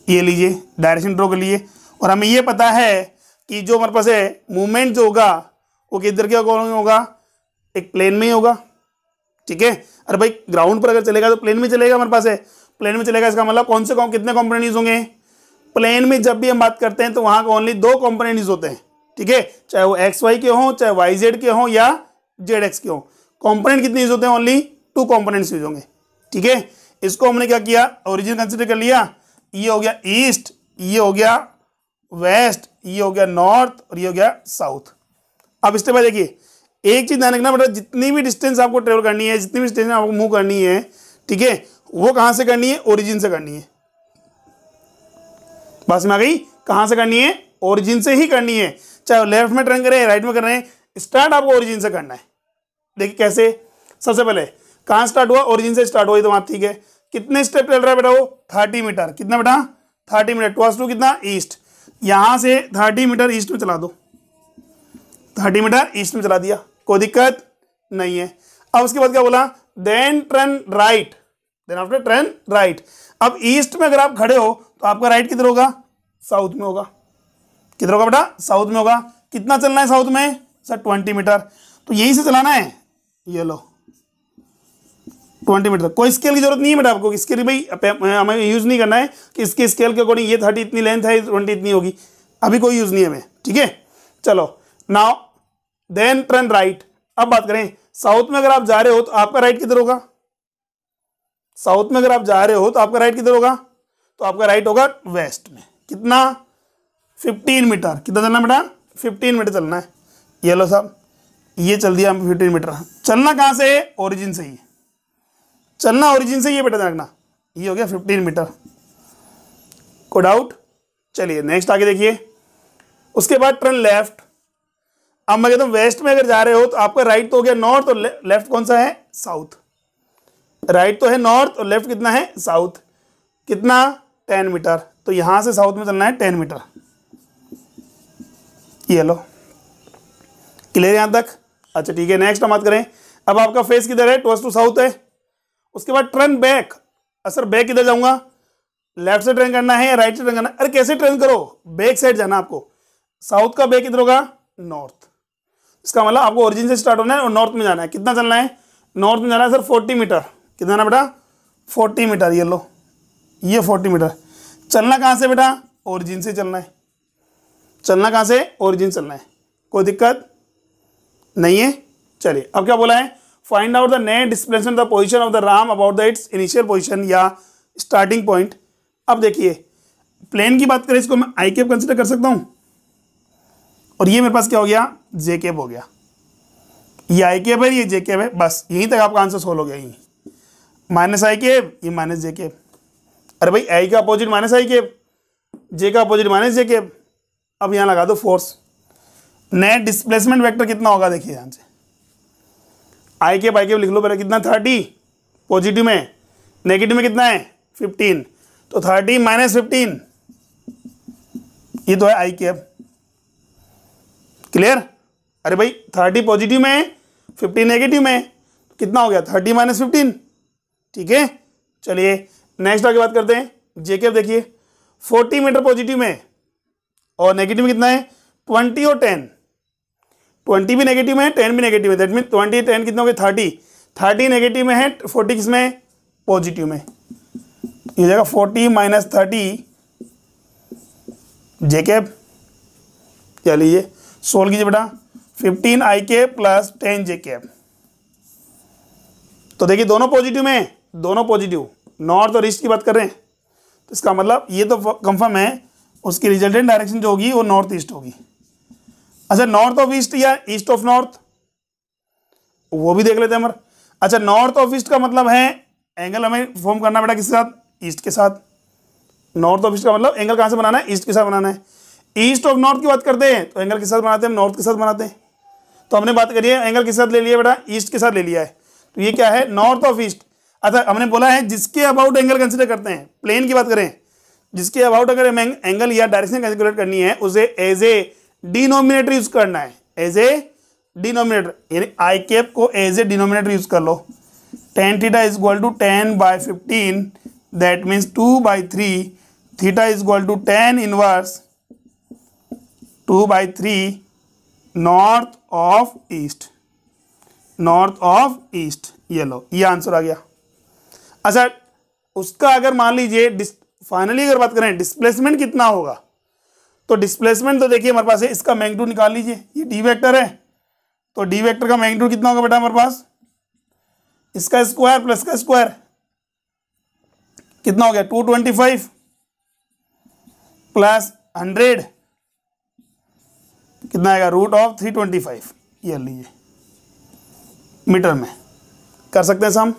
ये लीजिए डायरेक्शन ड्रॉ कर लिए, और हमें ये पता है कि जो हमारे पास है मूवमेंट जो होगा वो किधर के अकॉर्डिंग होगा, एक प्लेन में ही होगा। ठीक है, अरे भाई ग्राउंड पर अगर चलेगा तो प्लेन में चलेगा, हमारे पास है प्लेन में चलेगा। इसका मतलब कौन से कितने कंपोनेंट यूज होंगे प्लेन में। जब भी हम बात करते हैं तो वहाँ ओनली 2 कंपोनेंट यूज होते हैं। ठीक है, चाहे वो XY के हों, चाहे YZ के हों, या ZX के हों, कंपोनेंट कितने यूज होते हैं, ओनली 2 कंपोनेंट्स यूज होंगे। ठीक है, इसको हमने क्या किया, ओरिजिन कंसिडर कर लिया। ये हो गया ईस्ट, ये हो गया वेस्ट, ये हो गया नॉर्थ, और ये हो गया साउथ। अब स्टेप बाय देखिए, एक चीज ध्यान रखना बेटा, जितनी भी डिस्टेंस आपको ट्रेवल करनी है, जितनी भी डिस्टेंस आपको मूव करनी है, ठीक है, वो कहाँ से करनी है, ओरिजिन से करनी है। बस में आ गई, कहाँ से करनी है, ओरिजिन से ही करनी है। चाहे लेफ्ट में टर्न करें राइट में कर रहे हैं, स्टार्ट आपको ओरिजिन से करना है। देखिए कैसे, सबसे पहले कहाँ स्टार्ट हुआ, ओरिजिन से स्टार्ट हुआ, तो वहाँ ठीक है। कितने स्टेप चल रहा है बेटा वो 30 मीटर, कितना बेटा 30 मीटर टुवर्ड्स टू कितना ईस्ट, यहाँ से 30 मीटर ईस्ट में चला दो, 30 मीटर ईस्ट में चला दिया, कोई दिक्कत नहीं है। अब उसके बाद क्या बोला, then turn right, then after turn right. अब ईस्ट में अगर आप खड़े हो तो आपका राइट किधर होगा, साउथ में होगा, किधर होगा बेटा साउथ में होगा। कितना चलना है साउथ में सर 20 मीटर, तो यहीं से चलाना है, ये लो 20 मीटर। कोई स्केल की जरूरत नहीं है बेटा आपको, स्केल भाई हमें यूज नहीं करना है कि इसके स्केल के अकॉर्डिंग ये 30 इतनी लेंथ है 20 इतनी होगी, अभी कोई यूज नहीं है हमें, ठीक है। चलो नाउ देन टर्न राइट। अब बात करें साउथ में अगर आप जा रहे हो तो आपका राइट किधर होगा, साउथ में अगर आप जा रहे हो तो आपका राइट किधर होगा, तो आपका राइट होगा वेस्ट में, कितना 15 मीटर, कितना चलना बेटा 15 मीटर चलना है। ये लो साहब ये चल दिया हम 15 मीटर। चलना कहाँ से है, ओरिजिन से ही, चलना ओरिजिन से ही है बेटा, देखना ये हो गया 15 मीटर, को डाउट। चलिए नेक्स्ट आगे देखिए, उसके बाद टर्न लेफ्ट। अब मैं कहता हूँ वेस्ट में अगर जा रहे हो तो आपका राइट तो हो गया नॉर्थ और लेफ्ट कौन सा है साउथ, राइट तो है नॉर्थ और लेफ्ट कितना है साउथ, कितना 10 मीटर, तो यहां से साउथ में चलना है 10 मीटर। ये लो क्लियर यहां तक, अच्छा ठीक है। नेक्स्ट हम बात करें, अब आपका फेस किधर है, टुवर्ड्स टू साउथ है। उसके बाद टर्न बैक, सर बैक किधर जाऊंगा, लेफ्ट से टर्न करना है या राइट से टर्न करना है, अरे कैसे टर्न करो, बैक साइड जाना आपको, साउथ का बैक किधर होगा नॉर्थ, इसका मतलब आपको ओरिजिन से स्टार्ट होना है और नॉर्थ में जाना है। कितना चलना है, नॉर्थ में जाना है सर 40 मीटर, कितना ना बेटा 40 मीटर, ये लो ये 40 मीटर। चलना कहाँ से बेटा, ओरिजिन से चलना है, चलना कहाँ से ओरिजिन चलना है, कोई दिक्कत नहीं है। चलिए अब क्या बोला है, find out the net displacement the position of the Ram about the it's initial position या स्टार्टिंग पॉइंट। अब देखिए प्लेन की बात करें, इसको मैं आई कैप कंसिडर कर सकता हूँ और ये मेरे पास क्या हो गया जे कैप हो गया, ये आई कैप है ये जे कैप है, बस यहीं तक आपका आंसर सोल्व हो गया। यहीं माइनस आई कैप ये माइनस जे कैप, अरे भाई आई का अपोजिट माइनस आई कैप, जे का अपोजिट माइनस जे कैप। अब यहाँ लगा दो फोर्स, नेट डिस्प्लेसमेंट वेक्टर कितना होगा देखिए यहाँ से, आई कैप लिख लो पहले, कितना 30 पॉजिटिव में, नेगेटिव में कितना है 15, तो 30 माइनस 15 ये तो है आई कैप, क्लियर। अरे भाई 30 पॉजिटिव में 15 नेगेटिव में, तो कितना हो गया 30 माइनस 15, ठीक है। चलिए नेक्स्ट आगे बात करते हैं, जे कैप देखिए 40 मीटर पॉजिटिव में और नेगेटिव में कितना है 20 और 10, 20 भी नेगेटिव में 10 भी नेगेटिव है, दैट मीन 20 10 कितना हो गया 30, 30 नेगेटिव में है 40 किस में पॉजिटिव में, ये जाएगा 40 माइनस 30 जे कैप। चलिए सोल्व कीजिए बेटा, 15 आई कैप प्लस 10 जे कैप, तो देखिए दोनों पॉजिटिव में, दोनों पॉजिटिव, नॉर्थ और ईस्ट की बात कर रहे हैं, तो इसका मतलब ये तो कंफर्म है उसकी रिजल्टेंट डायरेक्शन जो होगी वो नॉर्थ ईस्ट होगी। अच्छा नॉर्थ ऑफ ईस्ट या ईस्ट ऑफ नॉर्थ वो भी देख लेते हैं हमारे। अच्छा नॉर्थ ऑफ ईस्ट का मतलब है एंगल हमें फॉर्म करना बेटा किसके साथ, ईस्ट के साथ। नॉर्थ ऑफ ईस्ट का मतलब एंगल कहाँ से बनाना है, ईस्ट के साथ बनाना है। ईस्ट ऑफ नॉर्थ की बात करते हैं तो एंगल के साथ बनाते हैं, नॉर्थ के साथ बनाते हैं। तो हमने बात करी है एंगल के साथ ले लिया बेटा, ईस्ट के साथ ले लिया है, तो ये क्या है नॉर्थ ऑफ ईस्ट। अच्छा हमने बोला है जिसके अबाउट एंगल कंसिडर करते हैं, प्लेन की बात करें, जिसके अबाउट अगर हमें एंगल या डायरेक्शन कैलकुलेट करनी है उसे एज ए डिनोमिनेटर यूज करना है, एज ए डिनोमिनेटर, यानी आई कैप को एज ए डिनोमिनेटर यूज कर लो। tan theta is equal to 10/15, that means 2/3, theta is equal to tan inverse 2/3 north of east, north of east. ये लो ये answer आ गया। अच्छा उसका अगर मान लीजिए फाइनली अगर बात करें डिस्प्लेसमेंट कितना होगा, तो डिस्प्लेसमेंट तो देखिए हमारे पास है, इसका मैग्नीट्यूड निकाल लीजिए, ये डी वेक्टर है तो डी वेक्टर का मैग्नीट्यूड कितना होगा बेटा हमारे पास, इसका स्क्वायर प्लस का स्क्वायर कितना हो गया 225 प्लस 100 कितना आएगा √325, ये लीजिए मीटर में कर सकते हैं हम।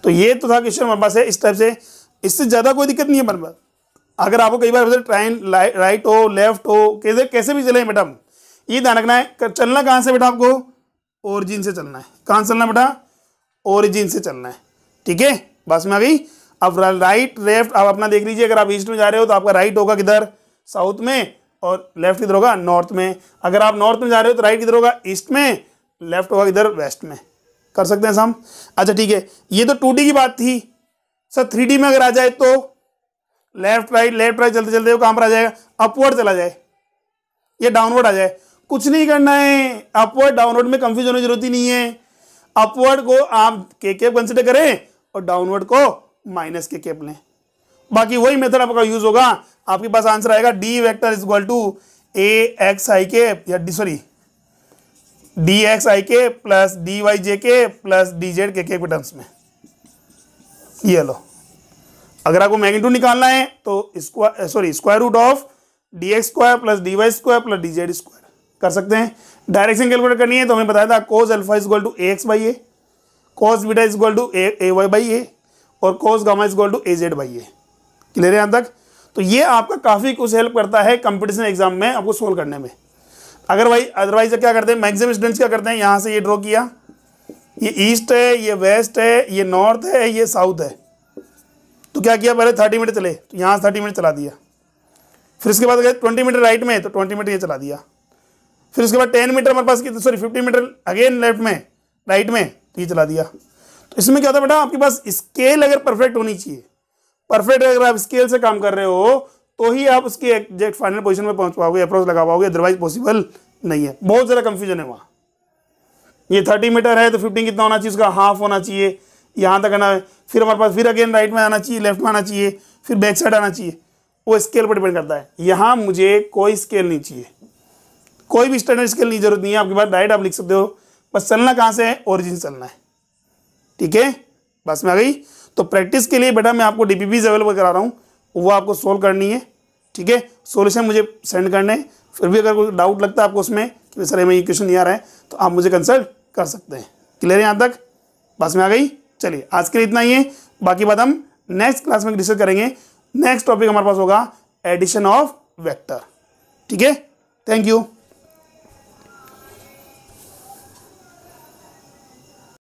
तो ये तो था क्वेश्चन हमारे पास है इस टाइप से, इससे ज़्यादा कोई दिक्कत नहीं है हमारे पास। अगर आपको कई बार ट्राइन राइट हो लेफ्ट हो कैसे भी चले बेटा, ये ध्यान रखना है चलना कहाँ से बेटा, आपको ओरिजिन से चलना है। कहाँ से चलना है बेटा, ओरिजिन से चलना है, ठीक है। बस में आ गई। अब राइट लेफ्ट आप अपना देख लीजिए, अगर आप ईस्ट में जा रहे हो तो आपका राइट होगा किधर, साउथ में, और लेफ्ट किधर होगा, नॉर्थ में। अगर आप नॉर्थ में जा रहे हो तो राइट किधर होगा, ईस्ट में, लेफ्ट होगा किधर, वेस्ट में। कर सकते हैं हम। अच्छा ठीक है, ये तो 2D की बात थी सर। 3D में अगर आ जाए तो लेफ्ट राइट चलते चलते वो कहाँ पर आ जाएगा, अपवर्ड चला जाए या डाउनवर्ड आ जाए। कुछ नहीं करना है, अपवर्ड डाउनवर्ड में कंफ्यूज होने की जरूरत ही नहीं है। अपवर्ड को आप के कैप कंसिडर करें और डाउनवर्ड को माइनस के कैप लें। बाकी वही मेथड आपका यूज होगा। आपके पास आंसर आएगा D vector is equal to A x I cap या डी एक्स आई के प्लस डी वाई जे के प्लस डी जेड के कैप टर्म्स में। ये लो, अगर आपको मैग्नीट्यूड निकालना है तो square root of D X square plus D Y square plus D Z square कर सकते हैं। डायरेक्शन कैलकुलेट करनी है तो हमें बताया था cos alpha is equal to A x by a, cos beta is equal to A Y by ए और cos gamma is equal to a z by a. Clear है यहाँ तक? तो ये आपका काफ़ी कुछ हेल्प करता है कंपटीशन एग्जाम में आपको सोल्व करने में। अगर भाई अदरवाइज क्या करते हैं, मैक्सिमम स्टूडेंट्स क्या करते हैं, यहाँ से ये ड्रॉ किया, ये ईस्ट है, ये वेस्ट है, ये नॉर्थ है, ये साउथ है, तो क्या किया, पहले 30 मीटर चले तो यहाँ 30 मीटर चला दिया। फिर उसके बाद गए 20 मीटर राइट में तो 20 मीटर ये चला दिया। फिर उसके बाद 10 मीटर हमारे पास 50 मीटर अगेन लेफ्ट में राइट में तो ये चला दिया। तो इसमें क्या होता है बेटा, आपके पास स्केल अगर परफेक्ट होनी चाहिए। परफेक्ट अगर आप स्केल से काम कर रहे हो तो ही आप उसके एग्जैक्ट फाइनल पोजीशन में पहुंच पाओगे, अप्रोच लगा पाओगे, अदरवाइज पॉसिबल नहीं है। बहुत ज़्यादा कंफ्यूजन है वहाँ। ये 30 मीटर है तो 15 कितना होना चाहिए, उसका हाफ होना चाहिए, यहाँ तक आना है। फिर हमारे पास फिर अगेन राइट में आना चाहिए, लेफ्ट में आना चाहिए, फिर बैक साइड आना चाहिए। वो स्केल पर डिपेंड करता है। यहाँ मुझे कोई स्केल नहीं चाहिए, कोई भी स्टैंडर्ड स्केल नहीं, जरूरत नहीं है आपके पास। डायरेक्ट आप लिख सकते हो, बस चलना कहाँ से है, ओरिजिन चलना है। ठीक है, बस में आ गई। तो प्रैक्टिस के लिए बेटा मैं आपको डीपीपीज अवेलेबल करा रहा हूँ, वो आपको सोल्व करनी है। ठीक है, सॉल्यूशन मुझे सेंड करने। फिर भी अगर कोई डाउट लगता है आपको उसमें कि सर हमें ये क्वेश्चन नहीं आ रहा है तो आप मुझे कंसल्ट कर सकते हैं। क्लियर है यहाँ तक? बस में आ गई। चलिए आज के लिए इतना ही है, बाकी बात हम नेक्स्ट क्लास में डिस्कस करेंगे। नेक्स्ट टॉपिक हमारे पास होगा एडिशन ऑफ वेक्टर। ठीक है, थैंक यू।